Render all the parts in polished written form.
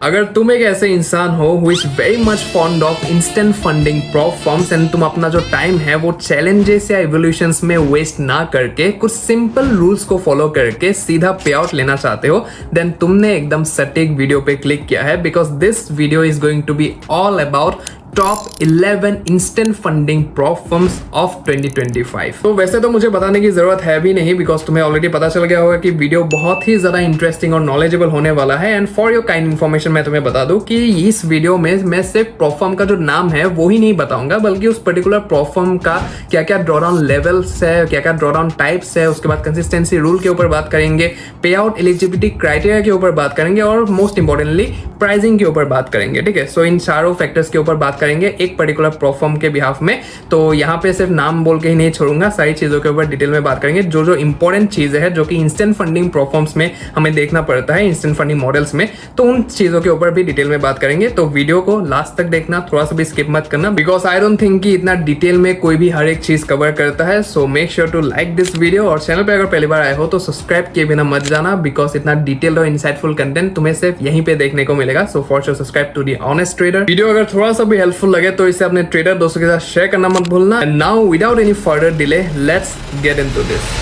अगर तुम एक ऐसे इंसान हो who is very much fond of instant funding prop forms and तुम अपना जो टाइम है वो चैलेंजेस या इवोल्यूशंस में वेस्ट ना करके कुछ सिंपल रूल्स को फॉलो करके सीधा पे आउट लेना चाहते हो, देन तुमने एकदम सटीक वीडियो पे क्लिक किया है, because this video is going to be all about top 11 instant funding prop firms of 2025। तो वैसे तो मुझे बताने की जरूरत है भी नहीं, बिकॉज तुम्हें ऑलरेडी पता चल गया होगा कि वीडियो बहुत ही ज्यादा इंटरेस्टिंग और नॉलेजेबल होने वाला है। And for your kind information मैं तुम्हें बता दूं कि इस वीडियो में मैं सिर्फ प्रॉप फर्म का जो नाम है वो ही नहीं बताऊंगा, बल्कि उस पर्टिकुलर प्रॉप फर्म का क्या क्या ड्रॉडाउन लेवल्स है, क्या क्या ड्रॉडाउन टाइप्स है, उसके बाद कंसिस्टेंसी रूल के ऊपर बात करेंगे, पे आउट एलिजिबिलिटी क्राइटेरिया के ऊपर बात करेंगे और मोस्ट इंपॉर्टेंटली प्राइसिंग के ऊपर बात करेंगे। ठीक है, सो इन चारों फैक्टर्स के ऊपर बात करेंगे एक पर्टिकुलर प्रॉप फर्म के बिहाफ में। तो यहाँ पे सिर्फ नाम बोल के ही नहीं छोड़ूंगा, सारी चीजों के ऊपर डिटेल में बात करेंगे, जो जो इंपॉर्टेंट चीजें हैं जो कि इंस्टेंट फंडिंग प्रॉप फर्म्स में हमें देखना पड़ता है, इंस्टेंट फंडिंग मॉडल्स में, तो उन चीजों के ऊपर भी डिटेल में बात करेंगे। तो वीडियो को लास्ट तक देखना, थोड़ा सा भी स्किप मत करना, बिकॉज आई डोंट थिंक कि इतना डिटेल में कोई भी हर एक चीज कवर करता है। So make sure to like this video और चैनल पे अगर पहली बार आए हो तो सब्सक्राइब किए बिना मत जाना, बिकॉज इतना डिटेल और इंसाइटफुल कंटेंट तुम्हें सिर्फ यहीं पे देखने को मिलेगा। So for sure subscribe to the honest trader. Video अगर थोड़ा सा भी हेल्पफुल लगे तो इसे अपने ट्रेडर दोस्तों के साथ शेयर करना मत भूलना। And now without any further delay let's get into this.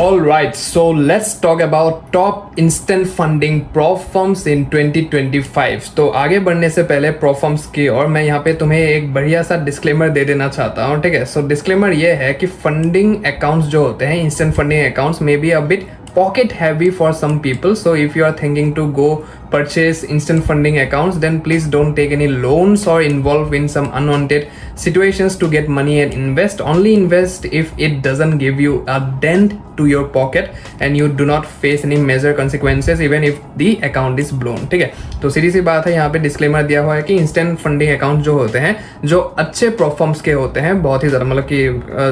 Alright, so let's talk about top instant funding prop firms in 2025। तो आगे बढ़ने से पहले prop firms की और मैं यहाँ पे तुम्हें एक बढ़िया सा डिस्क्लेमर दे देना चाहता हूँ। ठीक है, सो डिस्क्लेमर ये है कि फंडिंग अकाउंट्स जो होते हैं, instant funding accounts may be a bit pocket heavy for some people. So if you are thinking to go purchase instant funding accounts, then please don't take any loans or involve in some unwanted situations to get money and invest. Only invest if it doesn't give you a dent to your pocket and you do not face any major consequences even if the account is blown। ठीक है, तो सीधी सी बात है, यहाँ पे disclaimer दिया हुआ है कि इंस्टेंट फंडिंग अकाउंट जो होते हैं, जो अच्छे प्रॉप फर्म्स के होते हैं, बहुत ही ज़्यादा मतलब कि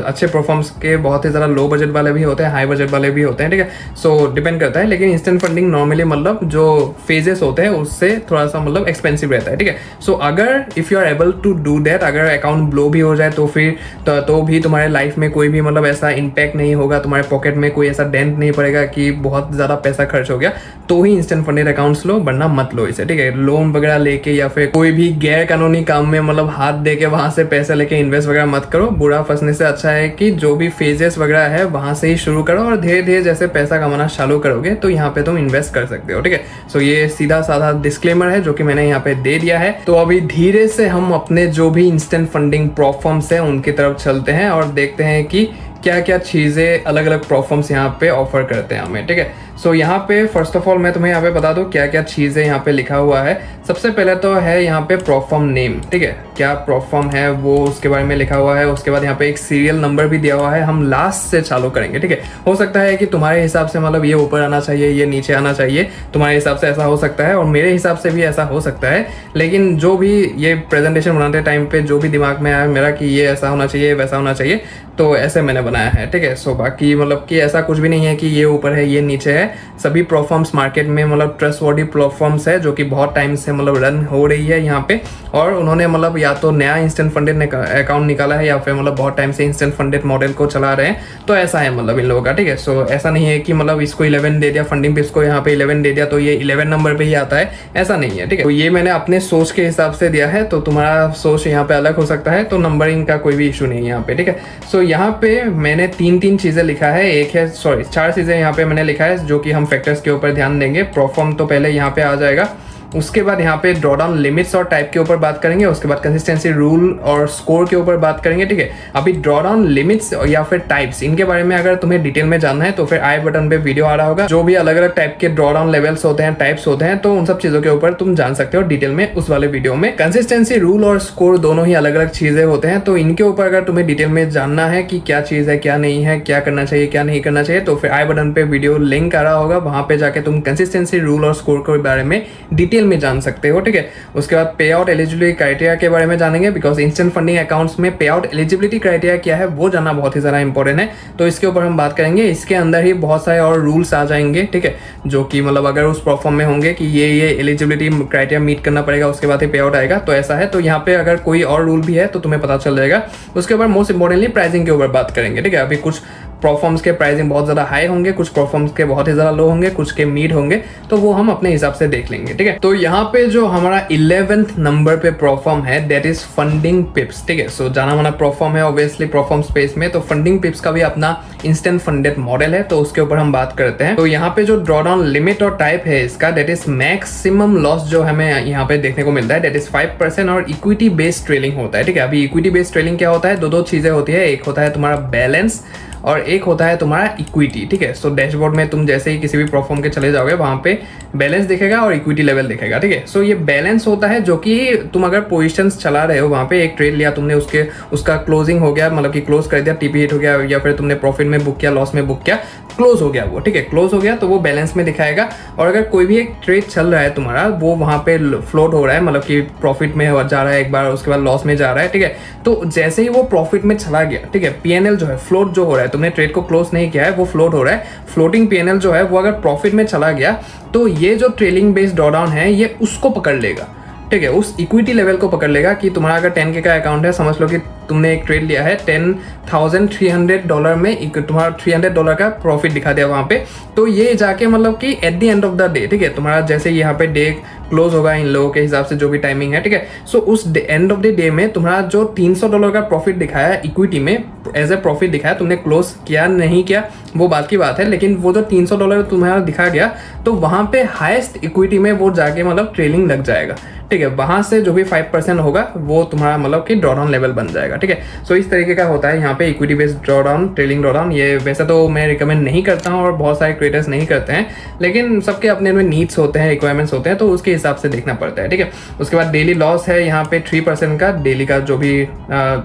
अच्छे प्रॉप फर्म्स के बहुत ही ज़्यादा लो बजट वाले भी होते हैं, हाई बजट वाले भी होते हैं। ठीक है, सो डिपेंड करता है, लेकिन इंस्टेंट फंडिंग नॉर्मली मतलब जो फेजेस होते हैं उससे थोड़ा सा मतलब एक्सपेंसिव रहता है। ठीक है, सो अगर if you are able to do that, अगर अकाउंट ब्लो भी हो जाए तो फिर तो भी तुम्हारे लाइफ में कोई भी मतलब ऐसा इम्पैक्ट नहीं होगा, तुम्हारे पॉकेट में कोई ऐसा डेंट नहीं पड़ेगा कि बहुत ज़्यादा पैसा खर्च हो गया, तो ही इंस्टेंट फंडिंग अकाउंट्स लो, वरना मत लो इसे। ठीक है, लोन वगैरह लेके या फिर कोई भी गैर कानूनी काम में मतलब हाथ दे के वहाँ से पैसे लेके इन्वेस्ट वगैरह मत करो। बुरा फंसने से अच्छा है कि जो भी फेजेस वगैरह है वहाँ से ही शुरू करो और धीरे धीरे जैसे पैसा कमाना चालू करोगे तो यहाँ पे तुम इन्वेस्ट कर सकते हो। ठीक है, सो ये सीधा साधा डिस्क्लेमर है जो कि मैंने यहाँ पे दे दिया है। तो अभी धीरे से हम अपने जो भी इंस्टेंट फंडिंग प्रॉप फर्म्स हैं उनकी तरफ चलते हैं और देखते हैं कि क्या क्या चीज़ें अलग अलग प्रॉप फर्म्स यहाँ पे ऑफर करते हैं हमें। ठीक है, सो यहाँ पे फर्स्ट ऑफ ऑल मैं तुम्हें यहाँ पे बता दूँ क्या क्या चीज़ें यहाँ पे लिखा हुआ है। सबसे पहले तो है यहाँ पे प्रॉप फर्म नेम। ठीक है, क्या प्रॉप फर्म है वो उसके बारे में लिखा हुआ है। उसके बाद यहाँ पे एक सीरियल नंबर भी दिया हुआ है, हम लास्ट से चालू करेंगे। ठीक है, हो सकता है कि तुम्हारे हिसाब से मतलब ये ऊपर आना चाहिए, ये नीचे आना चाहिए, तुम्हारे हिसाब से ऐसा हो सकता है और मेरे हिसाब से भी ऐसा हो सकता है, लेकिन जो भी ये प्रेजेंटेशन बनाते टाइम पे जो भी दिमाग में आया मेरा कि ये ऐसा होना चाहिए, वैसा होना चाहिए, तो ऐसे मैंने बनाया है। ठीक है, सो बाकी मतलब कि ऐसा कुछ भी नहीं है कि ये ऊपर है ये नीचे है। सभी प्रॉप फर्म्स मार्केट में मतलब ट्रस्टवर्दी प्रॉप फर्म्स है जो कि बहुत टाइम से मतलब रन हो रही है यहाँ पे, और उन्होंने मतलब या तो नया इंस्टेंट फंडेड अकाउंट निकाला है या फिर मतलब बहुत टाइम से इंस्टेंट फंडेड मॉडल को चला रहे हैं, तो ऐसा है मतलब इन लोगों का। ठीक है, सो ऐसा नहीं है कि मतलब इसको 11 दे दिया, फंडिंग पिप्स को यहाँ पे 11 दे दिया तो ये 11 नंबर पे ही आता है, ऐसा नहीं है। ठीक है, तो ये मैंने अपने सोच के हिसाब से दिया है, तो तुम्हारा सोच यहाँ पे अलग हो सकता है, तो नंबरिंग का कोई भी इशू नहीं है यहाँ पे। ठीक है, सो यहाँ पे मैंने तीन चीजें लिखा है, एक है सॉरी 4 चीजें यहाँ पे मैंने लिखा है जो कि हम फैक्टर्स के ऊपर ध्यान देंगे। प्रॉप फर्म तो पहले यहाँ पे आ जाएगा, उसके बाद यहाँ पे ड्रॉडाउन लिमिट्स और टाइप के ऊपर बात करेंगे, उसके बाद कंसिस्टेंसी रूल और स्कोर के ऊपर बात करेंगे। ठीक है, अभी ड्रॉडाउन लिमिट्स या फिर टाइप्स, इनके बारे में अगर तुम्हें डिटेल में जानना है तो फिर आई बटन पे वीडियो आ रहा होगा, जो भी अलग अलग टाइप के ड्रॉडाउन लेवल्स होते हैं, टाइप्स होते हैं, तो उन सब चीजों के ऊपर तुम जान सकते हो डिटेल में उस वाले वीडियो में। कंसिस्टेंसी रूल और स्कोर दोनों ही अलग अलग चीजें होते हैं, तो इनके ऊपर अगर तुम्हें डिटेल में जानना है कि क्या चीज है क्या नहीं है, क्या करना चाहिए क्या नहीं करना चाहिए, तो फिर आई बटन पे वीडियो लिंक आ रहा होगा, वहां पे जाके तुम कंसिस्टेंसी रूल और स्कोर के बारे में डिटेल में जान सकते हो। ठीक है, उसके बाद पे आउट एलिजिबिलिटी क्राइटेरिया के बारे में जानेंगे, बिकॉज इंस्टेंट फंडिंग अकाउंट्स में पे आउट एलिजिबिलिटी क्राइटेरिया क्या है वो जानना बहुत ही ज्यादा इंपॉर्टेंट है, तो इसके ऊपर हम बात करेंगे। इसके अंदर ही बहुत सारे और रूल्स आ जाएंगे। ठीक है, जो कि मतलब अगर उस प्रॉप फर्म में होंगे कि ये एलिजिबिलिटी क्राइटेरिया मीट करना पड़ेगा उसके बाद ही पे आउट आएगा, तो ऐसा है। तो यहाँ पे अगर कोई और रूल भी है तो तुम्हें पता चल जाएगा। उसके बाद मोस्ट इंपॉर्टेंटली प्राइसिंग के ऊपर बात करेंगे। ठीक है, अभी कुछ प्रोफॉर्म्स के प्राइसिंग बहुत ज़्यादा हाई होंगे, कुछ प्रोफॉर्म्स के बहुत ही ज़्यादा लो होंगे, कुछ के मिड होंगे, तो वो हम अपने हिसाब से देख लेंगे, ठीक है। तो यहाँ पे जो हमारा 11th नंबर पे प्रोफॉर्म है दैट इज फंडिंग पिप्स, ठीक है। सो जाना माना प्रोफॉर्म है ऑब्वियसली प्रोफॉर्म स्पेस में, तो फंडिंग पिप्स का भी अपना इंस्टेंट फंडेड मॉडल है, तो उसके ऊपर हम बात करते हैं। तो यहाँ पे जो ड्रॉडाउन लिमिट और टाइप है इसका दैट इज मैक्सिमम लॉस जो हमें यहाँ पे देखने को मिलता है दैट इज 5% और इक्विटी बेस्ड ट्रेलिंग होता है, ठीक है। अभी इक्विटी बेस्ड ट्रेलिंग क्या होता है, दो चीजें होती है, एक होता है तुम्हारा बैलेंस और एक होता है तुम्हारा इक्विटी, ठीक है। सो डैशबोर्ड में तुम जैसे ही किसी भी प्रोफॉर्म के चले जाओगे वहां पे बैलेंस दिखेगा और इक्विटी लेवल दिखेगा, ठीक है। सो ये बैलेंस होता है जो कि तुम अगर पोजीशंस चला रहे हो, वहां पे एक ट्रेड लिया तुमने, उसका क्लोजिंग हो गया, मतलब कि क्लोज कर दिया, टीपी हिट हो गया, या फिर तुमने प्रॉफिट में बुक किया, लॉस में बुक किया, क्लोज हो गया वो, ठीक है। क्लोज हो गया तो वो बैलेंस में दिखाएगा। और अगर कोई भी एक ट्रेड चल रहा है तुम्हारा, वो वहां पे फ्लोट हो रहा है, मतलब कि प्रॉफिट में जा रहा है एक बार, उसके बाद लॉस में जा रहा है, ठीक है। तो जैसे ही वो प्रॉफिट में चला गया, ठीक है, पीएनएल जो है फ्लोट जो हो रहा है, तुमने ट्रेड को क्लोज नहीं किया है, वो फ्लोट हो रहा है, फ्लोटिंग पीएनएल जो है वो अगर प्रॉफिट में चला गया तो ये जो ट्रेलिंग बेस्ड ड्रॉडाउन है ये उसको पकड़ लेगा, ठीक है, उस इक्विटी लेवल को पकड़ लेगा। कि तुम्हारा अगर 10K का अकाउंट है, समझ लो कि तुमने एक ट्रेड लिया है $10,300 में, तुम्हारा $300 का प्रॉफिट दिखा दिया वहां पे, तो ये जाके मतलब कि at the end of the day, ठीक है, तुम्हारा जैसे यहाँ पे डे क्लोज होगा इन लोगों के हिसाब से जो भी टाइमिंग है, ठीक है। सो उस एंड ऑफ द डे में तुम्हारा जो $300 का प्रॉफिट दिखाया इक्विटी में एज ए प्रॉफिट दिखाया, तुमने क्लोज किया नहीं किया वो बात की बात है, लेकिन वो जो $300 तुम्हारा दिखा गया, तो वहां पे हाईएस्ट इक्विटी में वो जाके मतलब ट्रेलिंग लग जाएगा, ठीक है। वहां से जो भी 5% होगा वो तुम्हारा मतलब कि ड्रॉडाउन लेवल बन जाएगा, ठीक है। सो इस तरीके का होता है यहाँ पे equity based drawdown, trailing drawdown. ये वैसे तो मैं रिकमेंड नहीं करता हूँ और बहुत सारे क्रिएटर्स नहीं करते हैं, लेकिन सबके अपने अपने नीड्स होते हैं, रिक्वायरमेंट्स होते हैं, तो उसके हिसाब से देखना पड़ता है, ठीक है। उसके बाद डेली लॉस है यहाँ पे 3% का, डेली का जो भी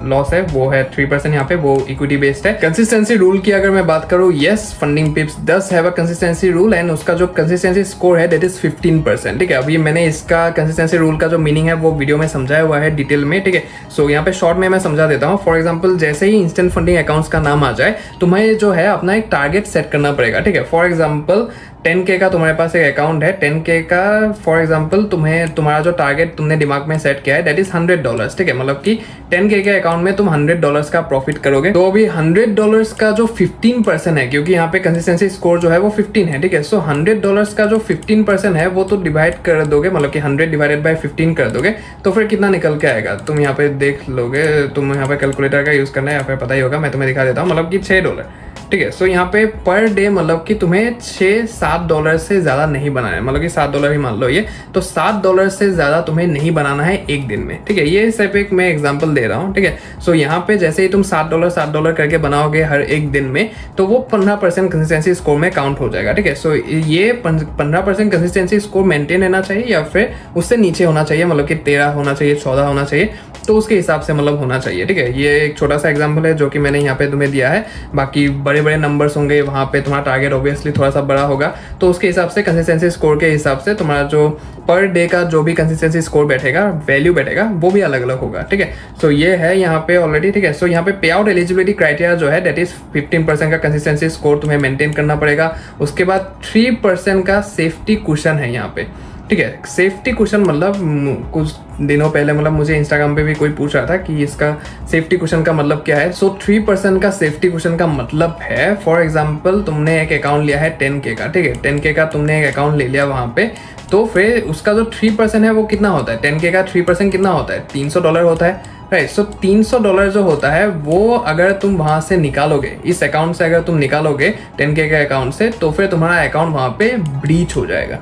लॉस है वो है 3% यहाँ पे, वो इक्विटी बेस्ड है। कंसिस्टेंसी रूल की अगर मैं बात करूँ, yes funding पिप्स does have a consistency rule and उसका जो कंसिस्टेंसी स्कोर है दैट इज 15%, ठीक है। अभी मैंने इसका कंसिस्टेंसी रूल का जो मीनिंग है वो वीडियो में समझाया हुआ है डिटेल में, ठीक है। सो यहाँ पे शॉर्ट में मैं समझा देता हूँ। फॉर एग्जांपल जैसे ही इंस्टेंट फंडिंग अकाउंट्स का नाम आ जाए, तुम्हें जो है अपना एक टारगेट सेट करना पड़ेगा, ठीक है। फॉर एग्जांपल 10K का तुम्हारे पास एक अकाउंट है, 10K का फॉर एग्जांपल तुम्हारा जो टारगेट तुमने दिमाग में सेट किया है दैट इज $100, ठीक है। मतलब कि 10K के अकाउंट में तुम $100 का प्रॉफिट करोगे, तो अभी $100 का जो 15% है, क्योंकि यहाँ पे कंसिस्टेंसी स्कोर जो है वो 15 है, ठीक है। सो $100 का जो 15% है वो तो डिवाइड कर दोगे, मतलब कि 100 डिवाइडेड बाय 15 कर दोगे, तो फिर कितना निकल के आएगा तुम यहाँ पे देख लोगे। तुम यहाँ पे कैलकुलेटर का यूज करना है, यहाँ पे पता ही होगा, मैं तुम्हें दिखा देता हूँ, मतलब कि $6, ठीक है। सो यहाँ पे पर डे मतलब कि तुम्हें $6-7 से ज़्यादा नहीं बनाना है, मतलब कि $7 ही मान लो ये, तो $7 से ज़्यादा तुम्हें नहीं बनाना है एक दिन में, ठीक है। ये सिर्फ एक मैं एग्जांपल दे रहा हूँ, ठीक है। सो यहाँ पे जैसे ही तुम $7 करके बनाओगे हर एक दिन में, तो वो 15% कंसिस्टेंसी स्कोर में काउंट हो जाएगा, ठीक है। सो ये 15% कंसिस्टेंसी स्कोर मेंटेन रहना चाहिए या फिर उससे नीचे होना चाहिए, मतलब कि 13 होना चाहिए, 14 होना चाहिए, तो उसके हिसाब से मतलब होना चाहिए, ठीक है। ये एक छोटा सा एग्जांपल है जो कि मैंने यहाँ पे तुम्हें दिया है। बाकी बड़े बड़े नंबर्स होंगे वहाँ पे, तुम्हारा टारगेट ऑब्वियसली थोड़ा सा बड़ा होगा, तो उसके हिसाब से कंसिस्टेंसी स्कोर के हिसाब से तुम्हारा जो पर डे का जो भी कंसिस्टेंसी स्कोर बैठेगा, वैल्यू बैठेगा, वो भी अलग अलग होगा, ठीक है। सो ये है यहाँ पे ऑलरेडी, ठीक है। सो यहाँ पे पे आउट एलिजिबिलिटी क्राइटेरिया जो है दैट इज 15% का कंसिस्टेंसी स्कोर तुम्हें मेंटेन करना पड़ेगा। उसके बाद 3% का सेफ्टी कुशन है यहाँ पे, ठीक है। सेफ्टी कुशन मतलब कुछ दिनों पहले मतलब मुझे इंस्टाग्राम पे भी कोई पूछ रहा था कि इसका सेफ्टी कुशन का मतलब क्या है। सो 3% का सेफ्टी कुशन का मतलब है, फॉर एग्जांपल तुमने एक अकाउंट लिया है 10K का, ठीक है, 10K का तुमने एक अकाउंट ले लिया वहाँ पे, तो फिर उसका जो 3% है वो कितना होता है, 10K का 3% कितना होता है, $300 होता है, राइट। सो $300 जो होता है वो अगर तुम वहाँ से निकालोगे, इस अकाउंट से अगर तुम निकालोगे 10K के अकाउंट से, तो फिर तुम्हारा अकाउंट वहाँ पे ब्रीच हो जाएगा,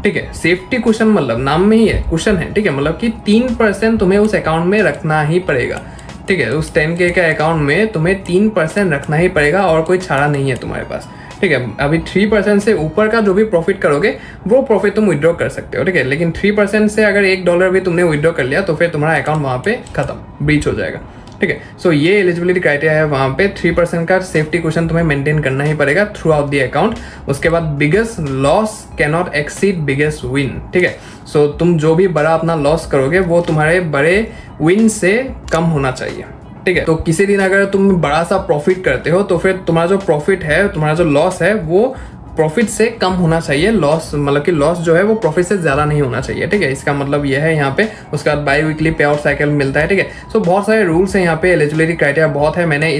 ठीक है। सेफ्टी कुशन मतलब नाम में ही है, कुशन है, ठीक है, मतलब कि 3% तुम्हें उस अकाउंट में रखना ही पड़ेगा, ठीक है। उस 10K के अकाउंट में तुम्हें 3% रखना ही पड़ेगा और कोई छाड़ा नहीं है तुम्हारे पास, ठीक है। अभी 3% से ऊपर का जो भी प्रॉफिट करोगे वो प्रॉफिट तुम विड्रॉ कर सकते हो, ठीक है, लेकिन 3% से अगर $1 भी तुमने विड्रॉ कर लिया तो फिर तुम्हारा अकाउंट वहाँ पे खत्म, ब्रीच हो जाएगा, ठीक है। सो ये एलिजिबिलिटी क्राइटेरिया है, वहाँ पे 3% का सेफ्टी कुशन तुम्हें मेंटेन करना ही पड़ेगा थ्रू आउट द अकाउंट। उसके बाद biggest loss can not exceed biggest win, ठीक है। सो तुम जो भी बड़ा अपना लॉस करोगे वो तुम्हारे बड़े विन से कम होना चाहिए, ठीक है। तो किसी दिन अगर तुम बड़ा सा प्रॉफिट करते हो तो फिर तुम्हारा जो प्रॉफिट है, तुम्हारा जो लॉस है वो प्रॉफिट से कम होना चाहिए, लॉस मतलब कि लॉस जो है वो प्रॉफिट से ज़्यादा नहीं होना चाहिए, ठीक है। इसका मतलब ये है यहाँ पे। उसके बाद बाई वीकली पे आउट साइकिल मिलता है, ठीक है। सो बहुत सारे रूल्स हैं यहाँ पे, एलिजिबिलिटी क्राइटेरिया बहुत है। मैंने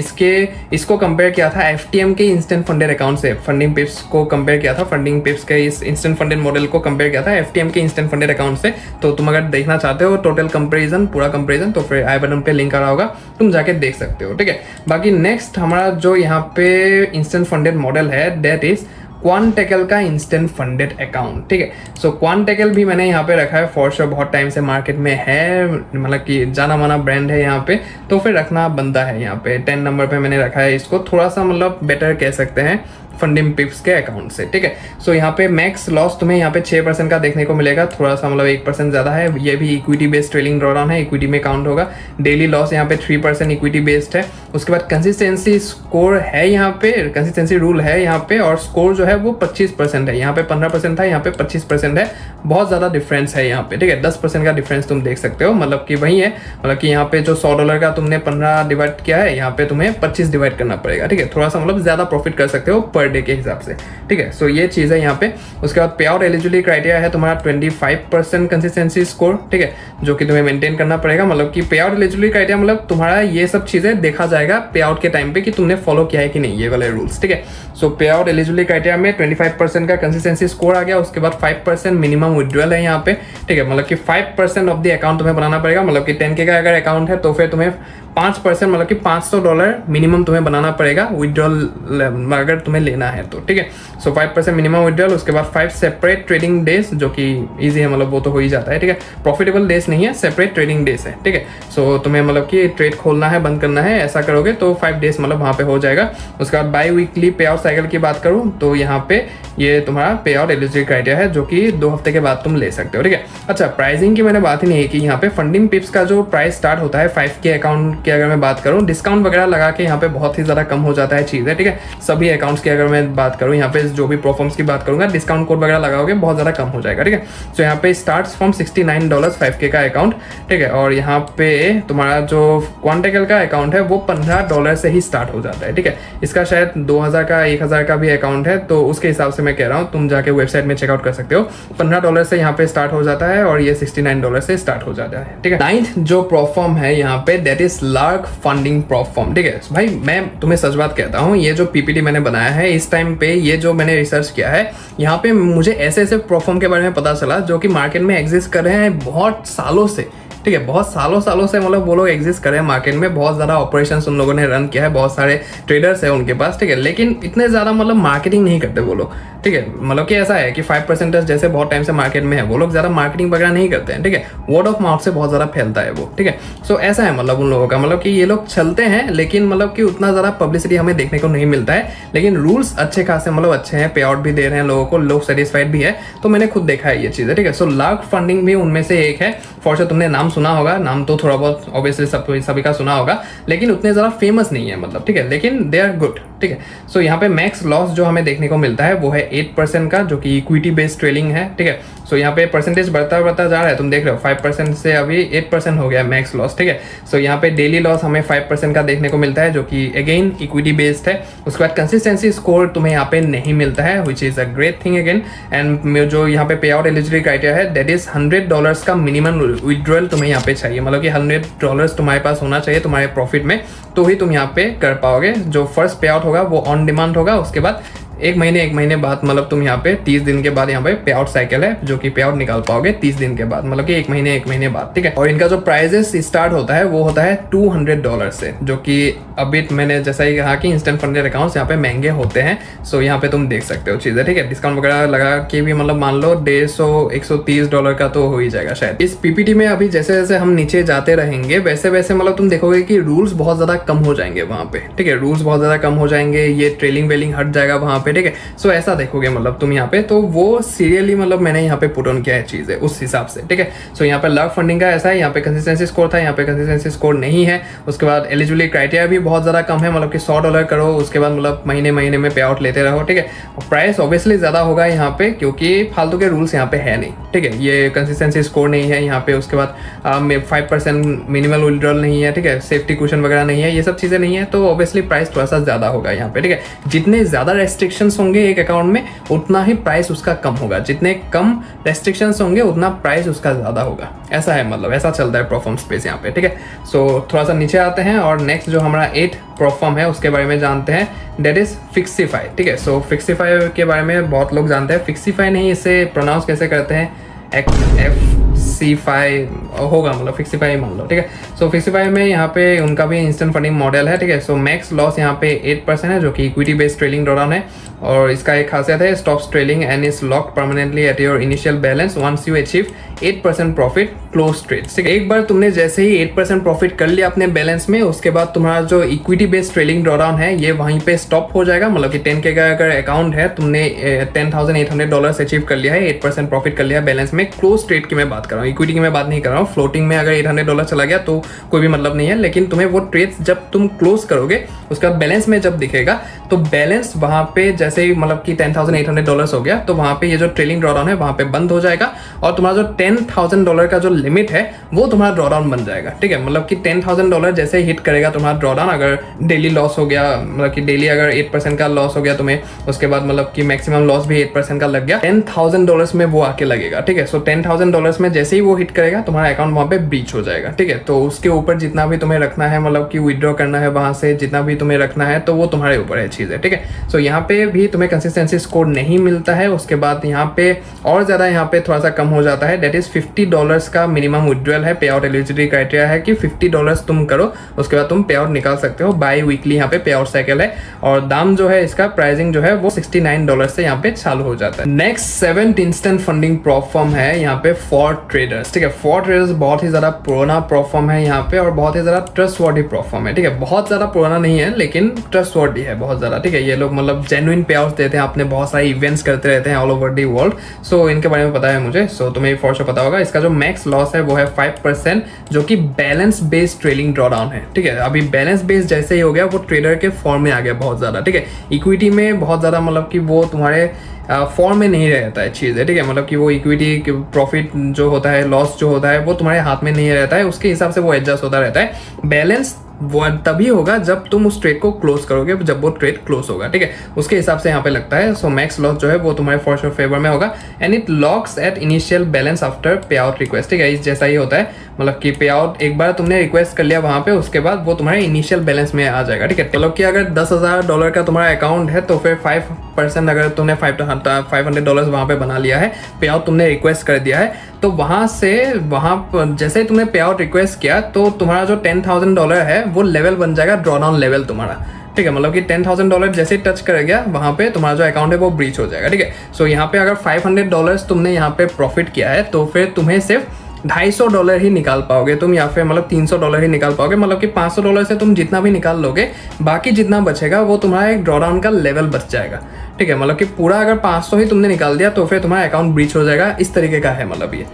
इसको कंपेयर किया था एफटीएम के इंस्टेंट फंडेड अकाउंट से, फंडिंग पिप्स को कंपेयर किया था, फंडिंग पिप्स के इस इंस्टेंट फंडेड मॉडल को कंपेयर किया था एफटीएम के इंस्टेंट फंडेड अकाउंट से। तो तुम अगर देखना चाहते हो टोटल कंपेरिजन, पूरा कंपेरिजन, तो फिर आई बटन पे लिंक आ रहा होगा, तुम जाके देख सकते हो, ठीक है। बाकी नेक्स्ट हमारा जो यहाँ पे इंस्टेंट फंडेड मॉडल है दैट इज क्वांटेकल का इंस्टेंट फंडेड अकाउंट, ठीक है। सो क्वांटेकल भी मैंने यहाँ पे रखा है, फॉर श्योर बहुत टाइम से मार्केट में है, मतलब कि जाना माना ब्रांड है यहाँ पे, तो फिर रखना बनता है। यहाँ पे 10 नंबर पे मैंने रखा है इसको, थोड़ा सा मतलब बेटर कह सकते हैं फंडिंग पिप्स के अकाउंट से, ठीक है। सो यहाँ पे मैक्स लॉस तुम्हें यहाँ पे 6% का देखने को मिलेगा, थोड़ा सा मतलब 1% ज़्यादा है। ये भी इक्विटी बेस्ड ट्रेलिंग ड्रॉडाउन है, इक्विटी में काउंट होगा। डेली लॉस यहाँ पे 3% इक्विटी बेस्ड है। उसके बाद कंसिस्टेंसी स्कोर है यहाँ पे, कंसिस्टेंसी रूल है यहाँ पे, और स्कोर जो है वो 25% है। यहाँ पे 15% था, यहाँ पे 25% है। बहुत ज़्यादा डिफरेंस है यहाँ पे, ठीक है। 10% का डिफरेंस तुम देख सकते हो, मतलब कि वही है, मतलब कि यहाँ पे जो $100 का तुमने 15 डिवाइड किया है, यहाँ पे तुम्हें 25 डिवाइड करना पड़ेगा, ठीक है। थोड़ा सा मतलब ज़्यादा प्रॉफिट कर सकते हो पर डे के हिसाब से, ठीक है। सो ये चीज़ है यहाँ पे। उसके बाद पे आउट एलिजिबिलिटी क्राइटेरिया है तुम्हारा 25% कंसिस्टेंसी स्कोर, ठीक है, जो कि तुम्हें मेंटेन करना पड़ेगा। मतलब कि पे आउट एलिजिबिलिटी क्राइटेरिया मतलब तुम्हारा ये सब चीज़ें देखा जाएगा पे आउट के टाइम पे कि तुमने फॉलो किया है कि नहीं, ये वाले रूल्स, ठीक है। सो पे आउट एलिजिबिलिटी क्राइटेरिया में 25% का कंसिस्टेंसी स्कोर आ गया। उसके बाद 5% मिनिमम विड्रॉल है यहाँ पे, ठीक है। मतलब कि 5% ऑफ द अकाउंट तुम्हें बनाना पड़ेगा। मतलब कि 10K का अगर अकाउंट है तो फिर तुम्हें 5% मतलब कि $500 मिनिमम तुम्हें बनाना पड़ेगा विड्रॉल अगर तुम्हें लेना है तो, ठीक है। सो 5% मिनिमम विड्रॉल। उसके बाद 5 सेपरेट ट्रेडिंग डेज, जो कि इजी है, मतलब वो तो हो ही जाता है, ठीक है। प्रॉफिटेबल डेज नहीं है, सेपरेट ट्रेडिंग डेज है, ठीक है। सो तुम्हें मतलब कि ट्रेड खोलना है, बंद करना है, ऐसा करोगे तो 5 डेज मतलब वहाँ पे हो जाएगा। उसके बाद बाई वीकली पे आउट साइकिल की बात करूँ तो यहाँ पे ये तुम्हारा पे आउट एलिजिबिलिटी क्राइटेरिया है, जो कि 2 हफ्ते के बाद तुम ले सकते हो, ठीक है। अच्छा, प्राइसिंग की मैंने बात ही नहीं की। यहाँ पे फंडिंग पिप्स का जो प्राइस स्टार्ट होता है 5K अकाउंट की अगर मैं बात करूँ, डिस्काउंट वगैरह लगा के यहाँ पे बहुत ही ज़्यादा कम हो जाता है चीज़ें, ठीक है। सभी अकाउंट्स की अगर मैं बात करूँ, यहाँ पे जो भी प्रोफॉर्म्स की बात करूँगा, डिस्काउंट कोड वगैरह लगाओगे बहुत ज़्यादा कम हो जाएगा, ठीक है। सो यहाँ पे स्टार्ट्स फ्रॉम $69 5K का अकाउंट, ठीक है। और यहाँ पे तुम्हारा जो क्वांटेकल का अकाउंट है वो $15 से ही स्टार्ट हो जाता है, ठीक है। इसका शायद 2000 का 1000 का भी अकाउंट है, तो उसके हिसाब से मैं कह रहा हूँ, तुम जाके वेबसाइट में चेकआउट कर सकते हो। $15 से यहाँ पे स्टार्ट हो जाता है और ये $69 से स्टार्ट हो जाता है, ठीक है। 9th जो प्रोफॉर्म है यहाँ पे that is lark funding proforma, ठीक है। भाई मैं तुम्हें सच बात कहता हूँ, ये जो पीपीटी मैंने बनाया है इस टाइम पे, ये जो मैंने रिसर्च किया है, यहाँ पे मुझे ऐसे ऐसे प्रोफॉर्म के बारे में पता चला जो कि मार्केट में एग्जिस्ट कर रहे हैं बहुत सालों से, ठीक है। बहुत सालों से मतलब वो लोग एग्जिस्ट कर रहे हैं मार्केट में, बहुत ज़्यादा ऑपरेशंस उन लोगों ने रन किया है, बहुत सारे ट्रेडर्स हैं उनके पास, ठीक है। लेकिन इतने ज़्यादा मतलब मार्केटिंग नहीं करते वो लोग, ठीक है। मतलब कि ऐसा है कि 5% जैसे बहुत टाइम से मार्केट में है, वो लोग ज़्यादा मार्केटिंग वगैरह नहीं करते हैं, ठीक है। वर्ड ऑफ माउथ से बहुत ज़्यादा फैलता है वो, ठीक है। सो ऐसा है मतलब उन लोगों का, मतलब कि ये लोग चलते हैं लेकिन मतलब कि उतना ज़्यादा पब्लिसिटी हमें देखने को नहीं मिलता है, लेकिन रूल्स अच्छे खासे मतलब अच्छे हैं, पे आउट भी दे रहे हैं लोगों को, लोग सेटिस्फाइड भी है, तो मैंने खुद देखा है ये चीज़ है, ठीक है। सो लार्क फंडिंग भी उनमें से एक है, फॉर श्योर तुमने नाम सुना होगा, नाम तो थोड़ा बहुत ऑब्वियसली सभी का सुना होगा, लेकिन उतने ज़्यादा फेमस नहीं है मतलब, ठीक है। लेकिन दे आर गुड, ठीक है। सो यहाँ पे मैक्स लॉस जो हमें देखने को मिलता है वो है 8% का, जो कि इक्विटी बेस्ड ट्रेडिंग है, ठीक है। सो यहाँ पे परसेंटेज बढ़ता जा रहा है, तुम देख रहे हो 5% से अभी 8% हो गया मैक्स लॉस, ठीक है। सो यहाँ पे डेली लॉस हमें 5% का देखने को मिलता है, जो कि अगेन इक्विटी बेस्ड है। उसके बाद कंसिस्टेंसी स्कोर तुम्हें यहाँ पे नहीं मिलता है, which is a great thing again. And जो यहाँ पे पे आउट एलिजिबिलिटी क्राइटेरिया है दैट इज $100 का मिनिमम विड्रॉल तुम्हें यहाँ पे चाहिए, मतलब कि $100 तुम्हारे पास होना चाहिए तुम्हारे प्रॉफिट में, तो ही तुम यहाँ पे कर पाओगे। जो फर्स्ट पे आउट होगा वो ऑन डिमांड होगा, उसके बाद एक महीने बाद मतलब तुम यहाँ पे 30 दिन के बाद यहाँ पे पे आउट साइकिल है, जो कि पे आउट निकाल पाओगे 30 दिन के बाद, मतलब कि एक महीने बाद, ठीक है। और इनका जो प्राइजेस स्टार्ट होता है वो होता है $200 से, जो कि अभी मैंने जैसा ही कहा कि इंस्टेंट फंडेड अकाउंट्स यहाँ पे महंगे होते हैं। सो यहाँ पे तुम देख सकते हो चीज़ें, ठीक है। डिस्काउंट वगैरह लगा के भी मतलब मान लो $130 का तो हो ही जाएगा शायद। इस पीपीटी में अभी जैसे जैसे हम नीचे जाते रहेंगे वैसे वैसे मतलब तुम देखोगे कि रूल्स बहुत ज़्यादा कम हो जाएंगे वहाँ पे, ठीक है। रूल्स बहुत ज़्यादा कम हो जाएंगे, ये ट्रेलिंग वेलिंग हट जाएगा वहाँ पे, ठीक है। सो ऐसा देखोगे मतलब तुम यहाँ पे, तो वो सीरियली मतलब मैंने यहाँ पे पुट ऑन किया है चीज़ें उस हिसाब से, ठीक है। सो यहाँ पे लार्क फंडिंग का ऐसा है, यहाँ पे कंसिस्टेंसी स्कोर था, यहाँ पे कंसिस्टेंसी स्कोर नहीं है। उसके बाद एलिजिबिलिटी क्राइटेरिया भी बहुत ज़्यादा कम है, मतलब कि $100 करो, उसके बाद मतलब महीने में पे आउट लेते रहो, ठीक है। प्राइस ऑब्वियसली ज़्यादा होगा यहाँ पे क्योंकि फालतू के रूल्स यहाँ पे है नहीं, ठीक है। ये कंसिस्टेंसी स्कोर नहीं है यहाँ पे, उसके बाद 5% मिनिमल विड्रॉल नहीं है, ठीक है। सेफ्टी कुशन वगैरह नहीं है, ये सब चीज़ें नहीं है, तो ऑब्वियसली प्राइस थोड़ा सा ज़्यादा होगा यहाँ पे, ठीक है। जितने ज़्यादा रेस्ट्रिक्शन रेस्ट्रिक्शंस होंगे एक अकाउंट में उतना ही प्राइस उसका कम होगा, जितने कम रेस्ट्रिक्शंस होंगे उतना प्राइस उसका ज़्यादा होगा। ऐसा है, मतलब ऐसा चलता है प्रोफॉर्म स्पेस यहाँ पे, ठीक है। सो थोड़ा सा नीचे आते हैं और नेक्स्ट जो हमारा 8 प्रोफॉर्म है उसके बारे में जानते हैं, डेट इज फिक्सीफाई, ठीक है। सो फिक्सीफाई के बारे में बहुत लोग जानते हैं, फिक्सीफाई नहीं, इसे प्रोनाउंस कैसे करते हैं, FCFI होगा, मतलब फिक्सीफाई मान लो, ठीक है। सो फिक्सीफाई में यहाँ पे उनका भी इंस्टेंट फंडिंग मॉडल है, ठीक है। सो मैक्स लॉस यहाँ पे 8% है, जो कि इक्विटी बेस्ड ट्रेलिंग ड्रॉडाउन है, और इसका एक खासियत है, stops trailing and is locked permanently at your initial balance once you achieve 8% profit close trades, ठीक है। एक बार तुमने जैसे ही 8% प्रॉफिट कर लिया अपने बैलेंस में, उसके बाद तुम्हारा जो इक्विटी बेस्ड ट्रेलिंग ड्रॉडाउन है ये वहीं पे स्टॉप हो जाएगा। मतलब कि 10K का अगर अकाउंट है, तुमने $10,800 अचीव कर लिया है, 8% प्रॉफिट कर लिया है बैलेंस में, क्लोज ट्रेड की मैं बात कर रहा हूँ, इक्विटी की मैं बात नहीं कर रहा हूँ। फ्लोटिंग में अगर $800 चला गया तो कोई भी मतलब नहीं है, लेकिन तुम्हें वो ट्रेड्स जब तुम क्लोज करोगे उसका बैलेंस में जब दिखेगा तो बैलेंस वहां पे जैसे ही मतलब कि $10,800 हो गया तो वहां पे ये जो ट्रेलिंग ड्रॉडाउन है वहां पे बंद हो जाएगा, और तुम्हारा जो $10,000 का जो लिमिट है वो तुम्हारा ड्रॉडाउन बन जाएगा, ठीक है। मतलब कि $10,000 जैसे ही हिट करेगा तुम्हारा ड्रॉडाउन, अगर डेली लॉस हो गया, मतलब कि डेली अगर 8% का लॉस हो गया तुम्हें, उसके बाद मतलब कि मैक्सिमम लॉस भी 8% का लग गया, $10,000 में वो आके लगेगा, ठीक है। सो $10,000 में जैसे ही वो हिट करेगा तुम्हारा अकाउंट वहां पे ब्रीच हो जाएगा, ठीक है। तो उसके ऊपर जितना भी तुम्हें रखना है, मतलब कि विड्रॉ करना है वहां से जितना भी तुम्हें रखना है, तो वो तुम्हारे ऊपर है चीज़ है, ठीक है। सो यहाँ पे भी तुम्हें कंसिस्टेंसी स्कोर नहीं मिलता है। उसके बाद यहाँ पे और ज़्यादा यहाँ पे थोड़ा सा कम हो जाता है, डेट इज $50 का मिनिमम विड्रॉल है। पे आउट एलिजिबिलिटी क्राइटेरिया है कि $50 तुम करो, उसके बाद तुम पे आउट निकाल सकते हो। बाई वीकली यहाँ पे पे आउट साइकिल है, और दाम जो है इसका प्राइसिंग जो है वो $69 से यहाँ पे चालू हो जाता है। Next 7th instant funding proforma है यहाँ पे फॉर ट्रेडर्स, ठीक है। फॉर ट्रेडर्स बहुत ही ज़्यादा पुराना प्रोफॉर्म है यहाँ पे, और बहुत ही ज़्यादा ट्रस्टवर्दी प्रोफॉर्म है, ठीक है। बहुत ज़्यादा पुराना नहीं है लेकिन ट्रस्टवर्दी है बहुत ज़्यादा, ठीक है। ये लोग मतलब जेन्युइन पे आउट देते हैं, अपने बहुत सारे इवेंट्स करते रहते हैं ऑल ओवर दी वर्ल्ड। सो इनके बारे में पता है मुझे, सो तुम्हें फॉर श्योर पता होगा। इसका जो मैक्स लॉस है वो है 5%, जो कि बैलेंस बेस्ड ट्रेलिंग ड्रॉडाउन है, ठीक है। अभी बैलेंस बेस्ड जैसे ही हो गया वो ट्रेडर के फॉर्म में आ गया बहुत ज़्यादा, ठीक है। इक्विटी में बहुत ज़्यादा मतलब कि वो तुम्हारे फॉर्म में नहीं रहता है चीज़ है, ठीक है। मतलब कि वो इक्विटी प्रॉफिट जो होता है, लॉस जो होता है, वो तुम्हारे हाथ में नहीं रहता है, उसके हिसाब से वो एडजस्ट होता रहता है। बैलेंस वो तभी होगा जब तुम उस ट्रेड को क्लोज करोगे, जब वो ट्रेड क्लोज होगा, ठीक है, उसके हिसाब से यहाँ पे लगता है। सो मैक्स लॉस जो है वो तुम्हारे फॉर श्योर फेवर में होगा, and it locks at initial balance after पे आउट रिक्वेस्ट, ठीक है। इस जैसा ही होता है, मतलब कि पे आउट एक बार तुमने रिक्वेस्ट कर लिया वहाँ पे, उसके बाद वो तुम्हारे इनिशियल बैलेंस में आ जाएगा, ठीक है। मतलब कि अगर $10,000 का तुम्हारा अकाउंट है तो फिर 5% अगर तुमने $500 वहाँ पे बना लिया है, पे आउट तुमने रिक्वेस्ट कर दिया है, तो वहाँ से जैसे ही तुमने पे आउट रिक्वेस्ट किया तो तुम्हारा जो $10,000 है वो लेवल बन जाएगा, ड्रॉडाउन लेवल तुम्हारा, ठीक है। मतलब कि $10,000 जैसे ही टच कर गया वहाँ पे तुम्हारा जो अकाउंट है वो ब्रीच हो जाएगा, ठीक है। सो यहाँ पे अगर $500 तुमने यहाँ पे प्रॉफिट किया है तो फिर तुम्हें सिर्फ $250 ही निकाल पाओगे तुम, या फिर मतलब $300 ही निकाल पाओगे। मतलब कि $500 से तुम जितना भी निकाल लोगे, बाकी जितना बचेगा वो तुम्हारा एक ड्रॉडाउन का लेवल बच जाएगा, ठीक है। मतलब कि पूरा अगर 500 ही तुमने निकाल दिया तो फिर तुम्हारा अकाउंट ब्रीच हो जाएगा, इस तरीके का है मतलब ये,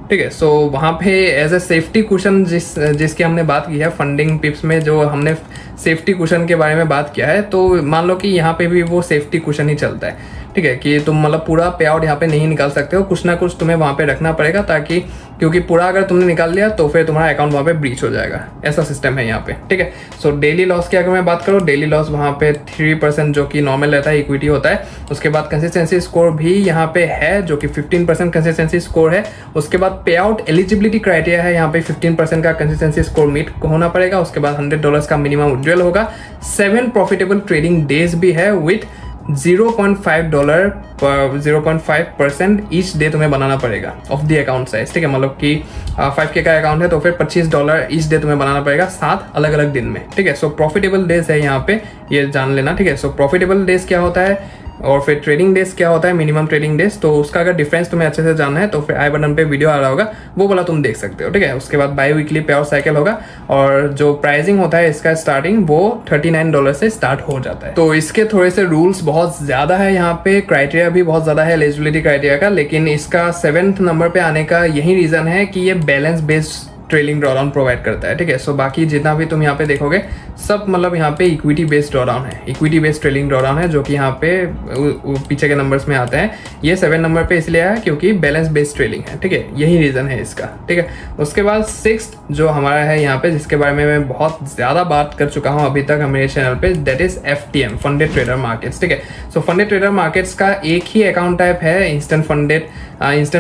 ठीक है। सो वहाँ पे एज ए सेफ्टी कुशन जिसकी हमने बात की है फंडिंग टिप्स में, जो हमने सेफ्टी कुशन के बारे में बात किया है, तो मान लो कि यहाँ पे भी वो सेफ्टी कुशन ही चलता है, ठीक है। कि तुम मतलब पूरा पे आउट यहाँ पे नहीं निकाल सकते हो, कुछ ना कुछ तुम्हें वहाँ पे रखना पड़ेगा, ताकि क्योंकि पूरा अगर तुमने निकाल लिया तो फिर तुम्हारा अकाउंट वहाँ पे ब्रीच हो जाएगा, ऐसा सिस्टम है यहाँ पे, ठीक है। सो डेली लॉस की अगर मैं बात करूँ, डेली लॉस वहाँ पे 3% जो कि नॉर्मल रहता है, इक्विटी होता है। उसके बाद कंसिस्टेंसी स्कोर भी यहाँ पे है जो कि 15% कंसिस्टेंसी स्कोर है। उसके बाद पे आउट एलिजिबिलिटी क्राइटेरिया है, यहाँ पे 15% का कंसिस्टेंसी स्कोर मीट होना पड़ेगा। उसके बाद $100 का मिनिमम विड्रॉल होगा। 7 प्रॉफिटेबल ट्रेडिंग डेज भी है विथ $0.5% ईच डे तुम्हें बनाना पड़ेगा ऑफ द अकाउंट साइज, ठीक है। मतलब कि 5K का अकाउंट है तो फिर $25 ईच डे तुम्हें बनाना पड़ेगा 7 अलग अलग दिन में, ठीक है। सो प्रॉफिटेबल डेज है यहाँ पे, ये जान लेना, ठीक है। सो प्रॉफिटेबल डेज क्या होता है और फिर ट्रेडिंग डेज क्या होता है, मिनिमम ट्रेडिंग डेज, तो उसका अगर डिफरेंस तुम्हें अच्छे से जानना है तो फिर आई बटन पे वीडियो आ रहा होगा, वो वाला तुम देख सकते हो, ठीक है। उसके बाद बाई वीकली पे आउट साइकिल होगा, और जो प्राइसिंग होता है इसका स्टार्टिंग वो $39 से स्टार्ट हो जाता है। तो इसके थोड़े से रूल्स बहुत ज़्यादा है यहाँ पे, क्राइटेरिया भी बहुत ज़्यादा है एलिजिबिलिटी क्राइटेरिया का, लेकिन इसका 7th नंबर पे आने का यही रीज़न है कि ये balance based trailing drawdown provide करता है, ठीक है। सो बाकी जितना भी तुम यहाँ पे देखोगे सब मतलब यहाँ पे इक्विटी बेस्ड ड्रॉडाउन है, इक्विटी बेस्ड ट्रेलिंग ड्रॉडाउन है, जो कि यहाँ पे पीछे के नंबर्स में आते हैं। ये 7 नंबर पे इसलिए आया क्योंकि बैलेंस बेस्ड ट्रेलिंग है, ठीक है, यही रीज़न है इसका, ठीक है। उसके बाद 6th जो हमारा है यहाँ पे, जिसके बारे में मैं बहुत ज़्यादा बात कर चुका हूँ अभी तक मेरे चैनल पे, that is FTM, funded trader markets, ठीक है। सो फंडेड ट्रेडर मार्केट्स का एक ही अकाउंट टाइप है, instant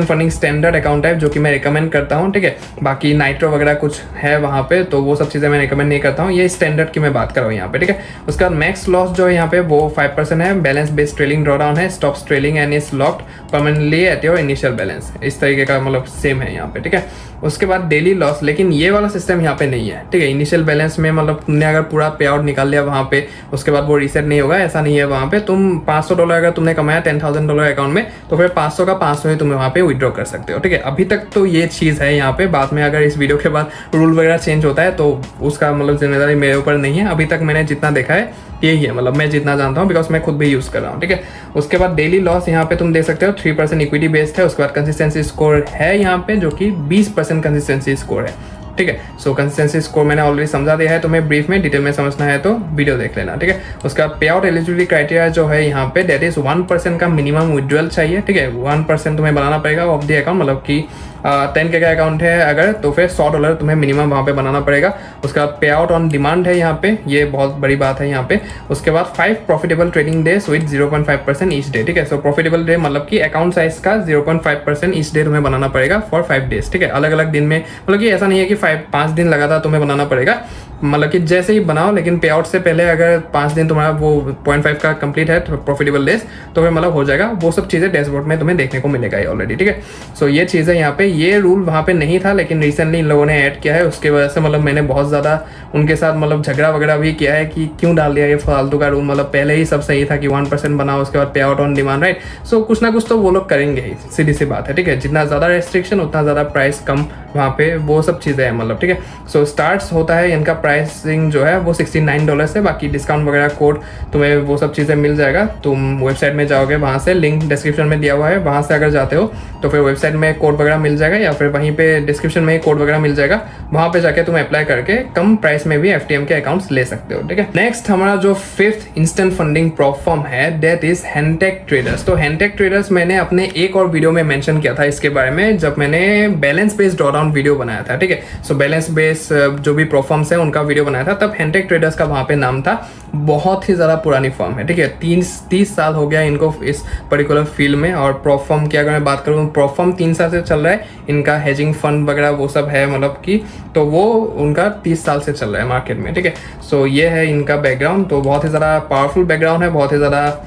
funding standard account type, जो कि मैं रिकमेंड करता हूँ, ठीक है। बाकी नाइट्रो वगैरह कुछ है वहाँ पे, तो वो सब चीज़ें मैं रिकमेंड नहीं करता हूँ, ये स्टैंडर्ड की मैं बात कर रहा हूँ यहाँ पे, ठीक है। उसका मैक्स लॉस जो है यहाँ पे वो 5% है, बैलेंस बेस्ड ट्रेलिंग ड्रॉडाउन है, stops trailing and is locked permanently at your initial balance, इस तरीके का मतलब सेम है यहाँ पे, ठीक है। उसके बाद डेली लॉस, लेकिन ये वाला सिस्टम यहाँ पे नहीं है, ठीक है। इनिशियल बैलेंस में मतलब तुमने अगर पूरा पे आउट निकाल लिया वहाँ पे, उसके बाद वो रीसेट नहीं होगा, ऐसा नहीं है वहाँ पे। तुम $500 अगर तुमने कमाया $10,000 अकाउंट में, तो फिर 500 का 500 ही तुम्हें वहाँ पे विड्रॉ कर सकते हो, ठीक है। अभी तक तो ये चीज़ है यहाँ पे, बाद में अगर इस वीडियो के बाद रूल वगैरह चेंज होता है तो उसका मतलब जिम्मेदारी मेरे ऊपर नहीं है। अभी तक मैंने जितना देखा है यही है, मतलब मैं जितना जानता हूँ, बिकॉज मैं खुद भी यूज़ कर रहा हूँ, ठीक है। उसके बाद डेली लॉस यहाँ पे तुम देख सकते हो 3% इक्विटी बेस्ड है। उसके बाद कंसिस्टेंसी स्कोर है यहाँ पे, जो कि 20% कंसिस्टेंसी स्कोर है, ठीक है। सो कंसिस्टेंसी स्कोर मैंने ऑलरेडी समझा दिया है, तुम्हें ब्रीफ में डिटेल में समझना है तो वीडियो देख लेना, ठीक है। उसका पे आउट एलिजिबिलिटी क्राइटेरिया जो है यहाँ पे, दैट इज 1% का मिनिमम विड्रॉल चाहिए, ठीक है। 1% तुम्हें बनाना पड़ेगा ऑफ द अकाउंट, मतलब कि 10K का अकाउंट है अगर, तो फिर $100 तुम्हें मिनिमम वहाँ पे बनाना पड़ेगा। उसका पे आउट ऑन डिमांड है यहाँ पे, ये बहुत बड़ी बात है यहाँ पे। उसके बाद 5 profitable trading days with 0.5% each day, ठीक है। सो प्रॉफिटेबल डे मतलब कि अकाउंट साइज का 0.5% ईच डे तुम्हें बनाना पड़ेगा फॉर 5 डेज, ठीक है। अलग अलग दिन में, मतलब कि ऐसा नहीं है कि 5 दिन लगातार तुम्हें बनाना पड़ेगा, मतलब कि जैसे ही बनाओ, लेकिन पे आउट से पहले अगर 5 दिन तुम्हारा वो 0.5 का कंप्लीट है प्रॉफिटेबल डेज, तो फिर मतलब हो जाएगा। वो सब चीज़ें डैशबोर्ड में तुम्हें देखने को मिलेगा ये ऑलरेडी, ठीक है। सो ये चीज़ है यहाँ पे, ये रूल वहाँ पे नहीं था, लेकिन रिसेंटली इन लोगों ने ऐड किया है, उसके वजह से मतलब मैंने बहुत ज़्यादा उनके साथ मतलब झगड़ा वगैरह भी किया है कि क्यों डाल दिया ये फालतू का रूल। मतलब पहले ही सब सही था कि 1% बनाओ, उसके बाद पे आउट ऑन डिमांड, राइट। सो कुछ ना कुछ तो वो लोग करेंगे ही, सीधी सी बात है, ठीक है। जितना ज़्यादा रेस्ट्रिक्शन उतना ज़्यादा प्राइस कम वहाँ पे, वो सब चीज़ें हैं मतलब, ठीक है। सो स्टार्ट्स होता है इनका प्राइसिंग जो है वो $69 से, बाकी डिस्काउंट वगैरह कोड तुम्हें वो सब चीज़ें मिल जाएगा। तुम वेबसाइट में जाओगे, वहाँ से लिंक डिस्क्रिप्शन में दिया हुआ है, वहाँ से अगर जाते हो तो फिर वेबसाइट में कोड वगैरह मिल जाएगा, या फिर वहीं पे डिस्क्रिप्शन में ही कोड वगैरह मिल जाएगा, वहाँ पे जाके तुम अप्लाई करके कम प्राइस में भी FTM के अकाउंट्स ले सकते हो, ठीक है। नेक्स्ट हमारा जो 5th इंस्टेंट फंडिंग प्लेटफॉर्म है, दैट इज हैंडटेक ट्रेडर्स। तो हैंडटेक ट्रेडर्स मैंने अपने एक और वीडियो में मेंशन किया था इसके बारे में, जब मैंने बैलेंस बेस्ड ड्रॉडाउन वीडियो बनाया था, ठीक है। सो बैलेंस बेस्ड जो भी प्लेटफॉर्म्स है उनका वीडियो बनाया था, तब हैंडटेक ट्रेडर्स का वहाँ पे नाम था। बहुत ही ज़्यादा पुरानी फर्म है, ठीक है। 30 साल हो गया इनको इस पर्टिकुलर फील्ड में। और प्लेटफॉर्म की अगर मैं बात करूँ, प्लेटफॉर्म 3 साल से चल रहा है, इनका हेजिंग फंड वगैरह वो सब है, मतलब कि तो वो उनका 30 साल से चल रहा है मार्केट में, ठीक है। सो ये है इनका बैकग्राउंड, तो बहुत ही ज़्यादा पावरफुल बैकग्राउंड है, बहुत ही ज़्यादा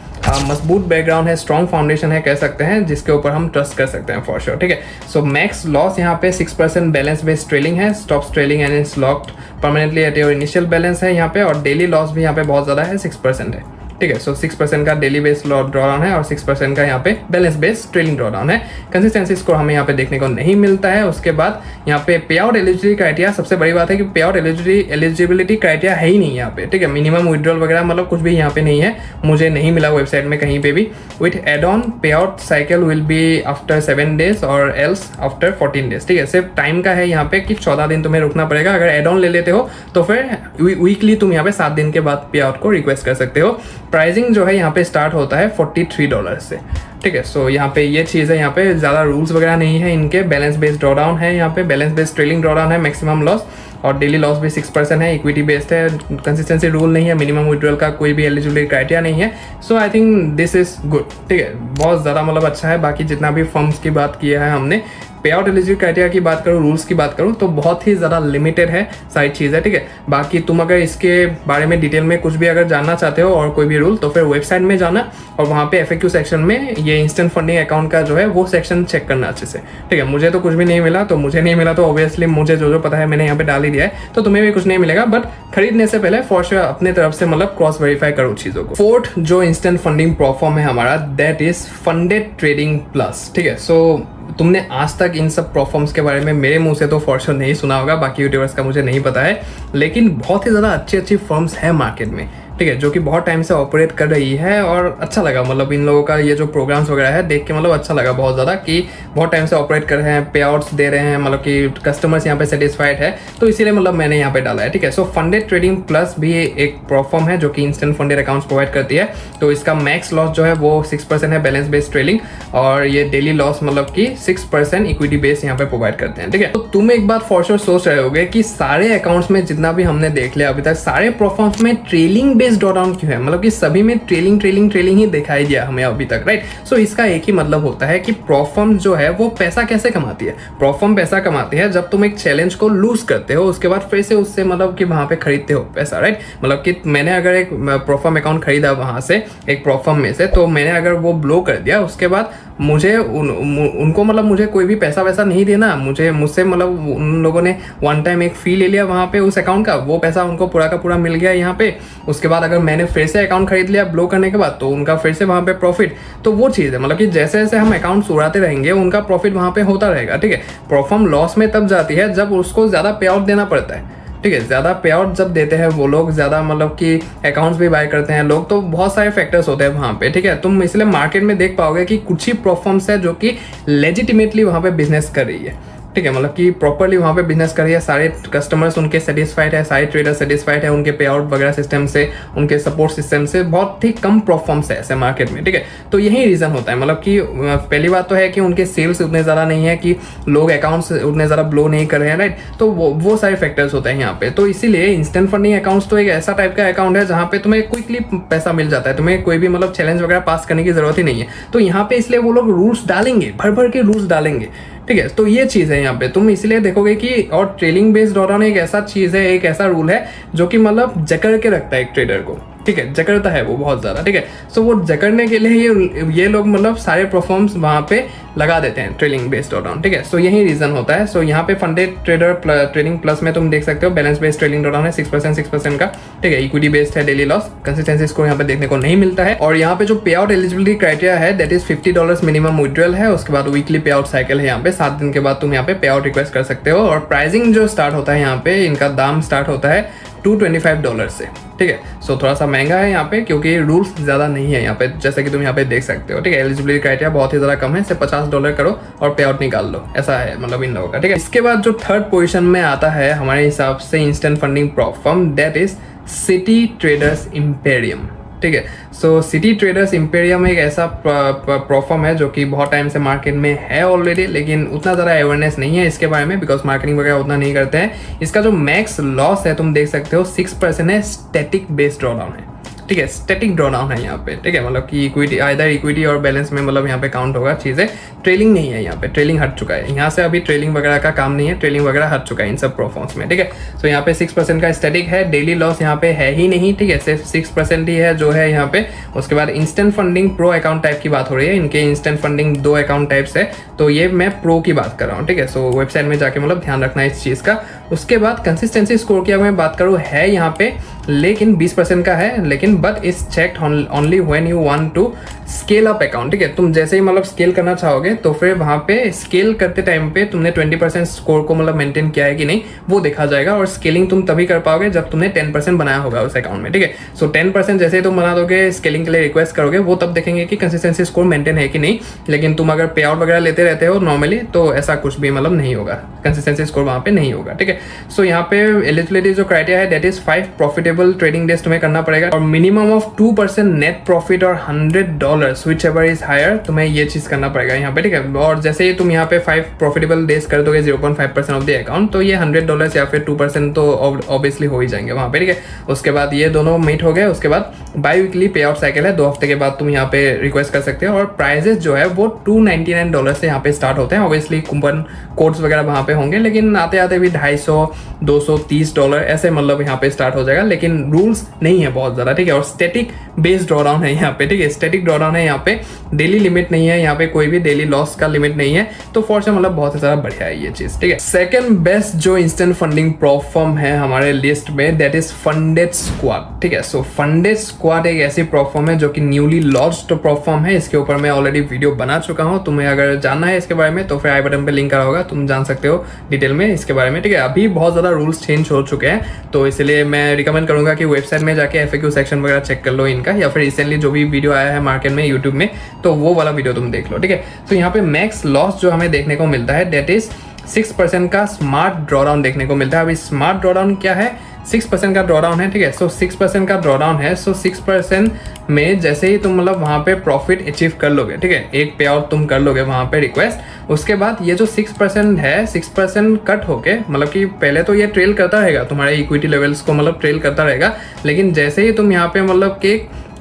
मजबूत बैकग्राउंड है, स्ट्रॉन्ग फाउंडेशन है कह सकते हैं, जिसके ऊपर हम ट्रस्ट कर सकते हैं फॉर श्योर, ठीक है। सो मैक्स लॉस यहाँ पे 6% बैलेंस बेस्ड ट्रेलिंग है, stops trailing and is locked permanently at your initial balance है यहाँ पे। और डेली लॉस भी यहाँ पे बहुत ज़्यादा है, 6% है, ठीक है। सो 6% का डेली बेस्ड ड्रॉडाउन है और 6% का यहाँ पे बैलेंस बेस्ड ट्रेलिंग ड्रॉडाउन है। कंसिस्टेंसी स्कोर हमें यहाँ पे देखने को नहीं मिलता है। उसके बाद यहाँ पे पे आउट एलिजिबिलिटी क्राइटेरिया, सबसे बड़ी बात है कि पे आउट एलिजिबिलिटी क्राइटेरिया है ही नहीं यहाँ पे, ठीक है। मिनिमम विड्रॉल वगैरह मतलब कुछ भी यहाँ पे नहीं है, मुझे नहीं मिला वेबसाइट में कहीं पे भी। विथ एड ऑन पे out cycle will be after 7 days और एल्स आफ्टर 14 डेज, ठीक है। सिर्फ टाइम का है यहाँ पे कि 14 दिन तुम्हें रुकना पड़ेगा। अगर एड ऑन ले लेते हो तो फिर वीकली तुम यहाँ पे 7 दिन के बाद पे आउट को रिक्वेस्ट कर सकते हो। प्राइसिंग जो है यहाँ पे स्टार्ट होता है $43 से, ठीक है। सो यहाँ पे ये चीज़ है, यहाँ पे ज़्यादा रूल्स वगैरह नहीं है इनके। बैलेंस बेस्ड ड्रॉडाउन है यहाँ पे, बैलेंस बेस्ड ट्रेलिंग ड्रॉडाउन है, मैक्सिमम लॉस और डेली लॉस भी 6% है, इक्विटी बेस्ड है, कंसिस्टेंसी रूल नहीं है, मिनिमम विड्रॉल का कोई भी एलिजिबिलिटी क्राइटेरिया नहीं है। So I think this is good, ठीक है। बहुत ज़्यादा मतलब अच्छा है। बाकी जितना भी फर्म्स की बात किया है हमने, पे आउट एलिजिबिलिटी क्राइटेरिया की बात करूँ, रूल्स की बात करूँ, तो बहुत ही ज़्यादा लिमिटेड है सारी चीज़ है, ठीक है। बाकी तुम अगर इसके बारे में डिटेल में कुछ भी अगर जानना चाहते हो और कोई भी रूल, तो फिर वेबसाइट में जाना और वहाँ पे FAQ सेक्शन में ये इंस्टेंट फंडिंग अकाउंट का जो है वो सेक्शन चेक करना अच्छे से, ठीक है। मुझे तो कुछ भी नहीं मिला, तो मुझे नहीं मिला तो ऑब्वियसली मुझे जो पता है मैंने यहाँ पे डाल ही दिया है, तो तुम्हें भी कुछ नहीं मिलेगा। बट खरीदने से पहले फॉर श्योर अपने तरफ से मतलब क्रॉस वेरीफाई करो चीज़ों को। 4th जो इंस्टेंट फंडिंग प्लेटफॉर्म है हमारा, that is funded trading plus, ठीक है। सो तुमने आज तक इन सब प्लेटफॉर्म्स के बारे में मेरे मुंह से तो फॉर श्योर नहीं सुना होगा, बाकी यूट्यूबर्स का मुझे नहीं पता है, लेकिन बहुत ही ज़्यादा अच्छी फर्म्स हैं मार्केट में, ठीक है, जो कि बहुत टाइम से ऑपरेट कर रही है और अच्छा लगा, मतलब इन लोगों का ये जो प्रोग्राम्स वगैरह है देख के मतलब अच्छा लगा बहुत ज़्यादा कि बहुत टाइम से ऑपरेट कर रहे हैं, पे आउट्स दे रहे हैं, मतलब कि कस्टमर्स यहाँ पे सेटिस्फाइड है, तो इसीलिए मतलब मैंने यहाँ पे डाला है। ठीक है, सो फंडेड ट्रेडिंग प्लस भी एक प्लेटफॉर्म है जो कि इंस्टेंट फंडेड अकाउंट्स प्रोवाइड करती है। तो इसका मैक्स लॉस जो है वो 6% है बैलेंस बेस्ड ट्रेडिंग, और ये डेली लॉस मतलब कि 6% इक्विटी बेस यहाँ पे प्रोवाइड करते हैं। ठीक है, तो तुम एक बात फॉर श्योर सोच रहे होगे कि सारे अकाउंट्स में जितना भी हमने देख लिया अभी तक, सारे प्लेटफॉर्म्स में ट्रेलिंग बेस्ड ड्रॉडाउन क्यों है, मतलब कि सभी में ट्रेलिंग ही दिखाई दिया हमें अभी तक, राइट। सो इसका एक ही मतलब होता है कि प्लेटफॉर्म जो है वो पैसा कैसे कमाती है। प्लेटफॉर्म पैसा कमाती है जब तुम एक चैलेंज को लूज करते हो, उसके बाद फिर से उससे मतलब कि वहां पे खरीदते हो पैसा, राइट। मतलब कि मैंने अगर एक प्लेटफॉर्म अकाउंट खरीदा वहां से एक प्लेटफॉर्म में से, तो मैंने अगर वो ब्लो कर दिया, उसके बाद मुझे उनको मतलब मुझे कोई भी पैसा वैसा नहीं देना, मुझसे मतलब उन लोगों ने वन टाइम एक फी ले लिया वहाँ पे उस अकाउंट का, वो पैसा उनको पूरा का पूरा मिल गया यहाँ पे। उसके बाद अगर मैंने फिर से अकाउंट खरीद लिया ब्लो करने के बाद, तो उनका फिर से वहाँ पे प्रॉफिट। तो वो चीज़ है, मतलब कि जैसे जैसे हम अकाउंट्स उड़ाते रहेंगे उनका प्रॉफिट वहाँ पे होता रहेगा। ठीक है, प्लेटफॉर्म लॉस में तब जाती है जब उसको ज़्यादा पे आउट देना पड़ता है। ठीक है, ज़्यादा पे आउट जब देते हैं वो लोग, ज़्यादा मतलब कि अकाउंट्स भी बाय करते हैं लोग, तो बहुत सारे फैक्टर्स होते हैं वहाँ पे। ठीक है, तुम इसलिए मार्केट में देख पाओगे कि कुछ ही प्लेटफॉर्म्स है जो कि लेजिटिमेटली वहाँ पे बिजनेस कर रही है। ठीक है, मतलब कि प्रॉपरली वहाँ पे बिजनेस कर रही है, सारे कस्टमर्स उनके सेटिस्फाइड है, सारे ट्रेडर सेटिस्फाइड है उनके पे आउट वगैरह सिस्टम से, उनके सपोर्ट सिस्टम से। बहुत ही कम प्लेटफॉर्म्स है ऐसे मार्केट में। ठीक है, तो यही रीज़न होता है, मतलब कि पहली बात तो है कि उनके सेल्स उतने ज़्यादा नहीं है कि लोग अकाउंट्स उतने ज़्यादा ब्लो नहीं कर रहे हैं, राइट। तो वो सारे फैक्टर्स होते हैं यहाँ पे। तो इसीलिए इंस्टेंट फंडिंग अकाउंट्स तो एक ऐसा टाइप का अकाउंट है जहाँ पे तुम्हें क्विकली पैसा मिल जाता है, तुम्हें कोई भी मतलब चैलेंज वगैरह पास करने की जरूरत ही नहीं है। तो यहाँ पे इसलिए वो लोग रूल्स डालेंगे, भर के रूल्स डालेंगे। ठीक है, तो ये चीज़ है यहाँ पे, तुम इसलिए देखोगे कि और ट्रेलिंग बेस्ड ड्रॉडाउन एक ऐसा चीज़ है, एक ऐसा रूल है जो कि मतलब जकड़ के रखता है एक ट्रेडर को। ठीक है, जकड़ता है वो बहुत ज़्यादा। ठीक है, सो वो जकड़ने के लिए ये लोग मतलब सारे परफॉर्म्स वहाँ पे लगा देते हैं ट्रेलिंग बेस्ड ड्रॉडाउन। ठीक है, सो यही रीज़न होता है। सो यहाँ पे फंडेड ट्रेडर ट्रेडिंग प्लस में तुम देख सकते हो बैलेंस बेस्ड ट्रेलिंग ड्रॉडाउन है 6% का। ठीक है, इक्विटी बेस्ड है, डेली लॉस, कंसिस्टेंसी स्कोर यहाँ पे देखने को नहीं मिलता है। और यहाँ पे जो पे आउट एलिजिबिलिटी क्राइटेरिया है दैट इज $50 मिनिमम विड्रॉल है। उसके बाद वीकली पे आउट साइकिल है, यहाँ पे 7 दिन के बाद तुम यहाँ पे पे आउट रिक्वेस्ट कर सकते हो। और प्राइसिंग जो स्टार्ट होता है यहाँ पे, इनका दाम स्टार्ट होता है $225 से। ठीक है, सो थोड़ा सा महंगा है यहाँ पे क्योंकि रूल्स ज़्यादा नहीं है यहाँ पे, जैसे कि तुम यहाँ पे देख सकते हो। ठीक है, एलिजिबिलिटी क्राइटेरिया बहुत ही ज़्यादा कम है, सिर्फ $50 करो और पे आउट निकाल लो, ऐसा है मतलब इन लोगों का। ठीक है, इसके बाद जो थर्ड पोजीशन में आता है हमारे हिसाब से instant funding platform, that is City Traders Imperium. ठीक है, सो सिटी ट्रेडर्स इम्पेरियम एक ऐसा प्लेटफॉर्म है जो कि बहुत टाइम से मार्केट में है ऑलरेडी, लेकिन उतना ज़्यादा अवेयरनेस नहीं है इसके बारे में, बिकॉज मार्केटिंग वगैरह उतना नहीं करते हैं। इसका जो मैक्स लॉस है तुम देख सकते हो 6% है, स्टैटिक बेस्ड ड्रॉडाउन है। ठीक है, स्टैटिक ड्रॉडाउन है यहाँ पे। ठीक है, मतलब कि इक्विटी आइदर इक्विटी और बैलेंस में मतलब यहाँ पे काउंट होगा चीज़ें। ट्रेलिंग नहीं है यहाँ पे, ट्रेलिंग हट चुका है यहाँ से, अभी ट्रेलिंग वगैरह का काम नहीं है, ट्रेलिंग वगैरह हट चुका है इन सब प्लेटफॉर्म्स में। ठीक है, तो यहाँ पे 6% का स्टैटिक है, डेली लॉस यहाँ पे है ही नहीं। ठीक है, सिर्फ 6% ही है जो है यहाँ पे। उसके बाद instant funding pro account type की बात हो रही है, इनके इंस्टेंट फंडिंग 2 अकाउंट टाइप्स है, तो ये मैं प्रो की बात कर रहा हूँ। ठीक है, सो वेबसाइट में जाके मतलब ध्यान रखना इस चीज़ का। उसके बाद कंसिस्टेंसी स्कोर की अगर मैं बात करूँ है यहाँ पे, लेकिन 20% का है, लेकिन but is checked only when you want to scale up account. ठीक है, तुम जैसे ही मतलब स्केल करना चाहोगे तो फिर वहाँ पे स्केल करते टाइम पे तुमने 20% स्कोर को मतलब मेंटेन किया है कि नहीं वो देखा जाएगा। और स्केलिंग तुम तभी कर पाओगे जब तुमने 10% बनाया होगा उस अकाउंट में। ठीक है, सो 10% जैसे ही तुम बना दोगे, स्केलिंग के लिए रिक्वेस्ट करोगे, वो तब देखेंगे कि कंसिस्टेंसी स्कोर मेंटेन है कि नहीं। लेकिन तुम अगर पे आउट वगैरह लेते रहते हो नॉर्मली, तो ऐसा कुछ भी मतलब नहीं होगा, कंसिस्टेंसी स्कोर वहाँ पे नहीं होगा। ठीक है, सो यहाँ पे एलिजिबिलिटी जो क्राइटेरिया है that is 5 profitable trading days तुम्हें करना पड़ेगा, और मिनिमम ऑफ 2% नेट प्रॉफिट और $100 व्हिच एवर इज हायर, तुम्हें ये चीज करना पड़ेगा यहाँ पे। ठीक है, और जैसे ही तुम यहाँ पे 5 प्रॉफिटेबल डेज कर दोगे 0.5% ऑफ द अकाउंट, तो ये $100 या फिर 2% तो ऑब्वियसली हो ही जाएंगे वहाँ पे। ठीक है, उसके बाद ये दोनों मीट हो गए। उसके बाद बाई वीकली पे आउट साइकिल है, 2 हफ्ते के बाद तुम यहाँ पे रिक्वेस्ट कर सकते हो। और प्राइजेस जो है वो $299 से यहाँ पे स्टार्ट होते हैं। ऑब्वियसली कूपन कोड्स वगैरह वहाँ पे होंगे, लेकिन आते आते भी $250, $230 ऐसे मतलब यहाँ पे स्टार्ट हो जाएगा, लेकिन रूल्स नहीं है बहुत ज़्यादा। ठीक है, और स्टैटिक बेस्ड ड्रॉडाउन है यहाँ पे। ठीक है, स्टैटिक ड्रॉडाउन ड्रॉडाउन है यहाँ पे, डेली लिमिट नहीं है यहाँ पे, कोई भी डेली लॉस का लिमिट नहीं है, तो फॉर से मतलब बहुत ही ज़्यादा बढ़िया है ये चीज़, ठीक है। सेकंड बेस्ट जो इंस्टेंट फंडिंग प्लेटफॉर्म है हमारे लिस्ट में, दैट इज फंडेड स्क्वाड, ठीक है। सो फंडेड स्क्वाड एक ऐसी प्लेटफॉर्म है जो कि न्यूली लॉन्च्ड प्लेटफॉर्म है। इसके ऊपर मैं ऑलरेडी वीडियो बना चुका हूँ, तुम्हें अगर जानना है इसके बारे में तो फिर आई बटन पे लिंक आ रहा होगा, तुम जान सकते हो डिटेल में इसके बारे में, ठीक है। अभी बहुत ज़्यादा रूल्स चेंज हो चुके हैं, तो इसलिए मैं रिकमेंड करूंगा कि वेबसाइट में जाके FAQ सेक्शन वगैरह चेक कर लो इनका, या फिर रिसेंटली जो भी वीडियो आया है मार्केट में यूट्यूब में, तो वो वाला वीडियो तुम देख लो, ठीक है। तो यहाँ पे मैक्स लॉस जो हमें देखने को मिलता है दैट इज 6% का स्मार्ट ड्रॉडाउन देखने को मिलता है। अभी स्मार्ट ड्रॉडाउन क्या है, 6% का ड्रॉडाउन है, ठीक है। सो 6% का ड्रॉडाउन है, सो 6% में जैसे ही तुम मतलब वहाँ पे प्रॉफिट अचीव कर लोगे, ठीक है, एक पे आउट तुम कर लोगे वहाँ पे रिक्वेस्ट, उसके बाद ये जो 6% है 6% कट होके, मतलब कि पहले तो ये ट्रेल करता रहेगा तुम्हारे इक्विटी लेवल्स को, मतलब ट्रेल करता रहेगा, लेकिन जैसे ही तुम यहाँ पे मतलब कि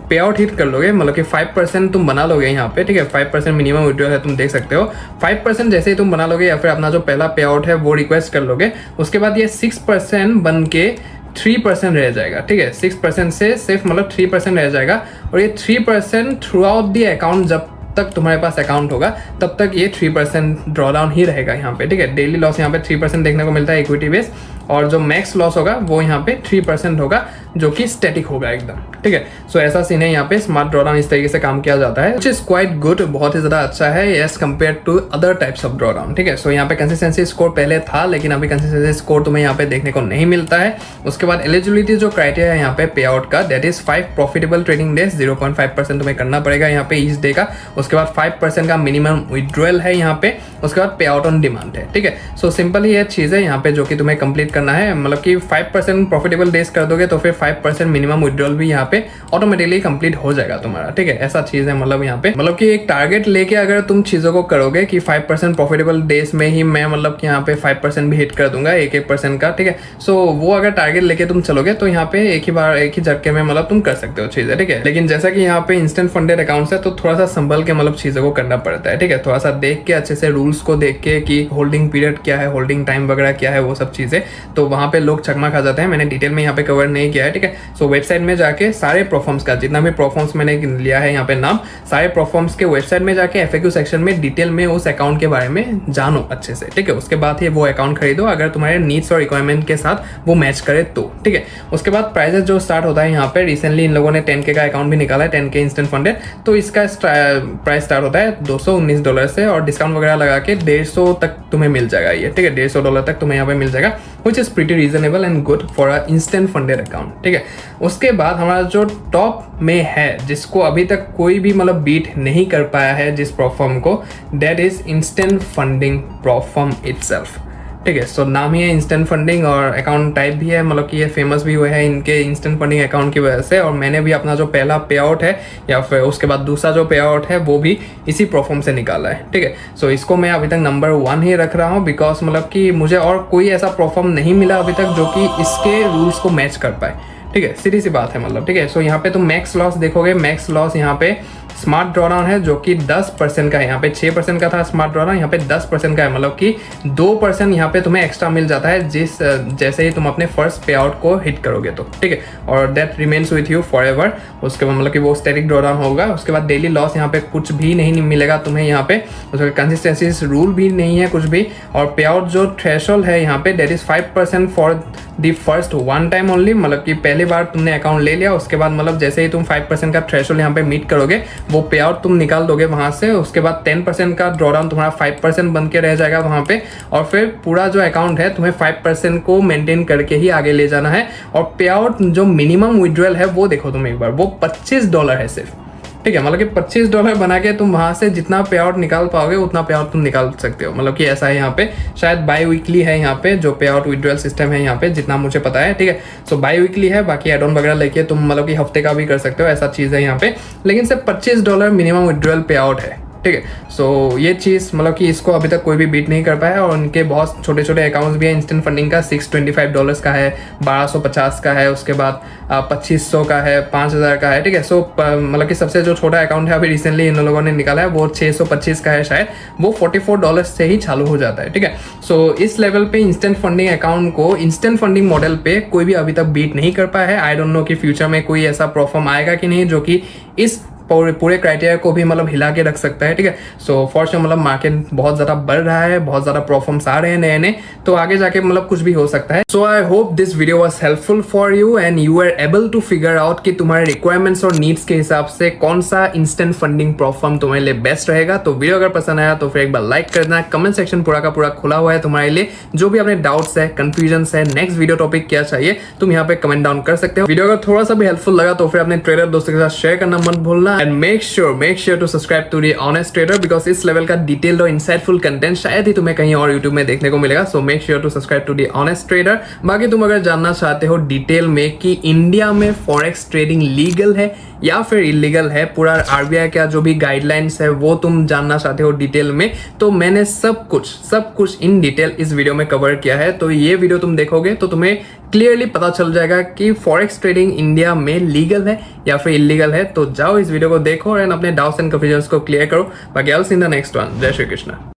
पे आउट हिट कर लोगे, मतलब कि 5% तुम बना लोगे यहाँ पे, ठीक है, 5% मिनिमम विड्रॉल है, तुम देख सकते हो। 5% जैसे ही तुम बना लोगे या फिर अपना जो पहला पे आउट है वो रिक्वेस्ट कर लोगे, उसके बाद ये 6% बन के 3% रह जाएगा, ठीक है। 6% से सिर्फ मतलब 3% रह जाएगा, और ये 3% थ्रू आउट द अकाउंट, जब तक तुम्हारे पास अकाउंट होगा तब तक ये 3% ड्रॉडाउन ही रहेगा यहाँ पे, ठीक है। डेली लॉस यहाँ पे 3% देखने को मिलता है इक्विटी बेस, और जो मैक्स लॉस होगा वो यहाँ पे 3% होगा, जो कि स्टैटिक होगा एकदम, ठीक है। सो ऐसा सीन है यहाँ पे, स्मार्ट ड्रॉडाउन इस तरीके से काम किया जाता है, विच इज क्वाइट गुड, बहुत ही ज्यादा अच्छा है as compare to other types of drawdown, ठीक है। सो यहाँ पे कंसिस्टेंसी स्कोर पहले था, लेकिन अभी कंसिस्टेंसी स्कोर तुम्हें यहाँ पे देखने को नहीं मिलता है। उसके बाद एलिजिबिलिटी जो क्राइटेरिया है यहाँ पे पे आउट का, that is 5 profitable trading days, 0.5% तुम्हें करना पड़ेगा यहाँ पे ईच डे का। उसके बाद 5% का मिनिमम विड्रॉल है यहाँ पे, उसके बाद पे आउट ऑन डिमांड है, ठीक है। सो सिंपल ही ये चीज़ है यहाँ पे जो कि तुम्हें कंप्लीट करना है, मतलब कि 5% प्रॉफिटेबल डेज कर दोगे तो फिर 5% मिनिमम विड्रॉल भी यहाँ पे ऑटोमेटिकली कंप्लीट हो जाएगा तुम्हारा, ठीक है। ऐसा चीज़ है मतलब यहाँ पे, मतलब कि एक टारगेट लेके अगर तुम चीज़ों को करोगे कि 5% प्रॉफिटेबल डेज में ही मैं मतलब कि यहाँ पे 5% भी हिट कर दूंगा, 1% का, ठीक है। सो वो अगर टारगेट लेके तुम चलोगे तो यहाँ पे एक ही झटके में मतलब तुम कर सकते हो चीज़ें, ठीक है। लेकिन जैसा कि यहाँ पे इंस्टेंट फंडेड अकाउंट्स है तो थोड़ा सा संभल के मतलब चीज़ों को करना पड़ता है, ठीक है। थोड़ा सा देख के अच्छे से रूल्स को देख के कि होल्डिंग पीरियड क्या है, होल्डिंग टाइम वगैरह क्या है, वो सब चीज़ें, तो वहाँ पे लोग चकमा खा जाते हैं। मैंने डिटेल में यहाँ पे कवर नहीं किया है, ठीक है। सो वेबसाइट में जाके सारे प्लेटफॉर्म्स का, जितना भी प्लेटफॉर्म्स मैंने लिया है यहाँ पे नाम, सारे प्लेटफॉर्म्स के वेबसाइट में जाके FAQ सेक्शन में डिटेल में उस अकाउंट के बारे में जानो अच्छे से, ठीक है। उसके बाद ही वो अकाउंट खरीदो अगर तुम्हारे नीड्स और रिक्वायरमेंट के साथ वो मैच करे तो, ठीक है। उसके बाद प्राइजेस जो स्टार्ट होता है यहाँ पे, रिसेंटली इन लोगों ने 10K का अकाउंट भी निकाला है, 10K इंस्टेंट फंडेड, तो इसका प्राइस स्टार्ट होता है $219 से, और डिस्काउंट वगैरह लगा के $150 तक तुम्हें मिल जाएगा ये, ठीक है। $150 तक तुम्हें यहाँ पे मिल जाएगा, which is pretty reasonable and good for a instant funded account, ठीक है। उसके बाद हमारा जो टॉप में है, जिसको अभी तक कोई भी मतलब बीट नहीं कर पाया है जिस प्लेटफॉर्म को, that is instant funding platform itself, ठीक है। सो नाम ही है इंस्टेंट फंडिंग, और अकाउंट टाइप भी है, मतलब कि ये फेमस भी हुए हैं इनके इंस्टेंट फंडिंग अकाउंट की वजह से। और मैंने भी अपना जो पहला पे आउट है या फिर उसके बाद दूसरा जो पे आउट है वो भी इसी प्लेटफॉर्म से निकाला है, ठीक है। सो इसको मैं अभी तक नंबर 1 ही रख रहा हूँ, बिकॉज मतलब कि मुझे और कोई ऐसा प्लेटफॉर्म नहीं मिला अभी तक जो कि इसके रूल्स को मैच कर पाए, ठीक है। सीधी सी बात है मतलब, ठीक है। सो यहाँ पे तुम मैक्स लॉस देखोगे, मैक्स लॉस यहाँ पे स्मार्ट ड्रॉडाउन है जो कि 10% का है, यहाँ पे 6% का था स्मार्ट ड्रॉडाउन, यहाँ पे 10% का है, मतलब कि 2% यहाँ पे तुम्हें एक्स्ट्रा मिल जाता है जैसे ही तुम अपने फर्स्ट पे आउट को हिट करोगे तो, ठीक है। और that remains with you for ever. उसके बाद मतलब कि वो स्टैटिक ड्रॉडाउन होगा। उसके बाद डेली लॉस यहाँ पे कुछ भी नहीं मिलेगा तुम्हें यहाँ पे, उसका कंसिस्टेंसी रूल भी नहीं है कुछ भी। और पे आउट जो थ्रेशोल्ड है यहाँ पे, that is 5% for the first 1 time only, मतलब कि पहली बार तुमने अकाउंट ले लिया, उसके बाद मतलब जैसे ही तुम 5% का थ्रेशोल्ड यहाँ पे मीट करोगे वो पे आउट तुम निकाल दोगे वहाँ से। उसके बाद 10% का ड्रॉडाउन तुम्हारा 5% बन के रह जाएगा वहाँ पे, और फिर पूरा जो अकाउंट है तुम्हें 5% को मेंटेन करके ही आगे ले जाना है। और पे आउट जो मिनिमम विड्रॉल है वो देखो तुम एक बार, वो $25 है सिर्फ, ठीक है। मतलब कि $25 बना के तुम वहाँ से जितना पे आउट निकाल पाओगे उतना पे आउट तुम निकाल सकते हो। मतलब कि ऐसा है यहाँ पे, शायद बाई वीकली है यहाँ पे जो पे आउट विड्रॉल सिस्टम है यहाँ पे, जितना मुझे पता है, ठीक है। सो बाई वीकली है, बाकी एड ऑन वगैरह लेके तुम मतलब कि हफ्ते का भी कर सकते हो, ऐसा चीज़ है यहाँ पे। लेकिन सिर्फ $25 मिनिमम विड्रॉल पे आउट है, ठीक है। सो ये चीज़ मतलब कि इसको अभी तक कोई भी बीट नहीं कर पाया। और उनके बहुत छोटे छोटे अकाउंट्स भी हैं इंस्टेंट फंडिंग का, $625 का है, 1250 का है, उसके बाद 2500 का है, 5000 का है, ठीक है। सो मतलब कि सबसे जो छोटा अकाउंट है अभी रिसेंटली इन लोगों ने निकाला है वो 625 का है शायद, वो $44 से ही चालू हो जाता है, ठीक है। सो इस लेवल पे इंस्टेंट फंडिंग अकाउंट को इंस्टेंट फंडिंग मॉडल पे कोई भी अभी तक बीट नहीं कर पाया है। आई डोंट नो कि फ्यूचर में कोई ऐसा प्लेटफॉर्म आएगा कि नहीं जो कि इस पूरे क्राइटेरिया को भी मतलब हिला के रख सकता है, ठीक है। सो फॉर श्योर मतलब मार्केट बहुत ज़्यादा बढ़ रहा है, बहुत ज़्यादा प्रोफॉर्म्स आ रहे हैं नए नए, तो आगे जाके मतलब कुछ भी हो सकता है। So I hope this video was helpful for you and you are able to figure out कि तुम्हारे रिक्वायरमेंट्स और नीड्स के हिसाब से कौन सा इंस्टेंट फंडिंग प्रोफॉर्म तुम्हारे लिए बेस्ट रहेगा। तो वीडियो अगर पसंद आया तो फिर एक बार लाइक कर देना। कमेंट सेक्शन पूरा का पूरा खुला हुआ है तुम्हारे लिए, जो भी अपने डाउट्स है, कंफ्यूजन है, नेक्स्ट वीडियो टॉपिक क्या चाहिए, तुम यहाँ पे कमेंट डाउन कर सकते हो। वीडियो अगर थोड़ा सा भी हेल्पफुल लगा तो फिर अपने ट्रेडर दोस्तों के साथ शेयर करना मत भूलना and make sure to subscribe to the honest trader, because इस लेवल का डिटेल्ड और इंसाइटफुल कंटेंट शायद ही तुम्हें कहीं और यूट्यूब में देखने को मिलेगा। So make sure to subscribe to the honest trader. बाकी तुम अगर जानना चाहते हो डिटेल में कि इंडिया में फॉरेक्स ट्रेडिंग लीगल है या फिर इलीगल है, पूरा आरबीआई का जो भी गाइडलाइंस है वो तुम जानना चाहते हो डिटेल में, तो मैंने सब कुछ इन डिटेल इस वीडियो में कवर किया है। तो ये वीडियो तुम देखोगे तो तुम्हें क्लियरली पता चल जाएगा कि फॉरेक्स ट्रेडिंग इंडिया में लीगल है या फिर इलीगल है। तो जाओ इस वीडियो को देखो एंड अपने डाउट्स एंड कंफ्यूजन्स को क्लियर करो। बाकी I will see in the next one. जय श्री कृष्ण।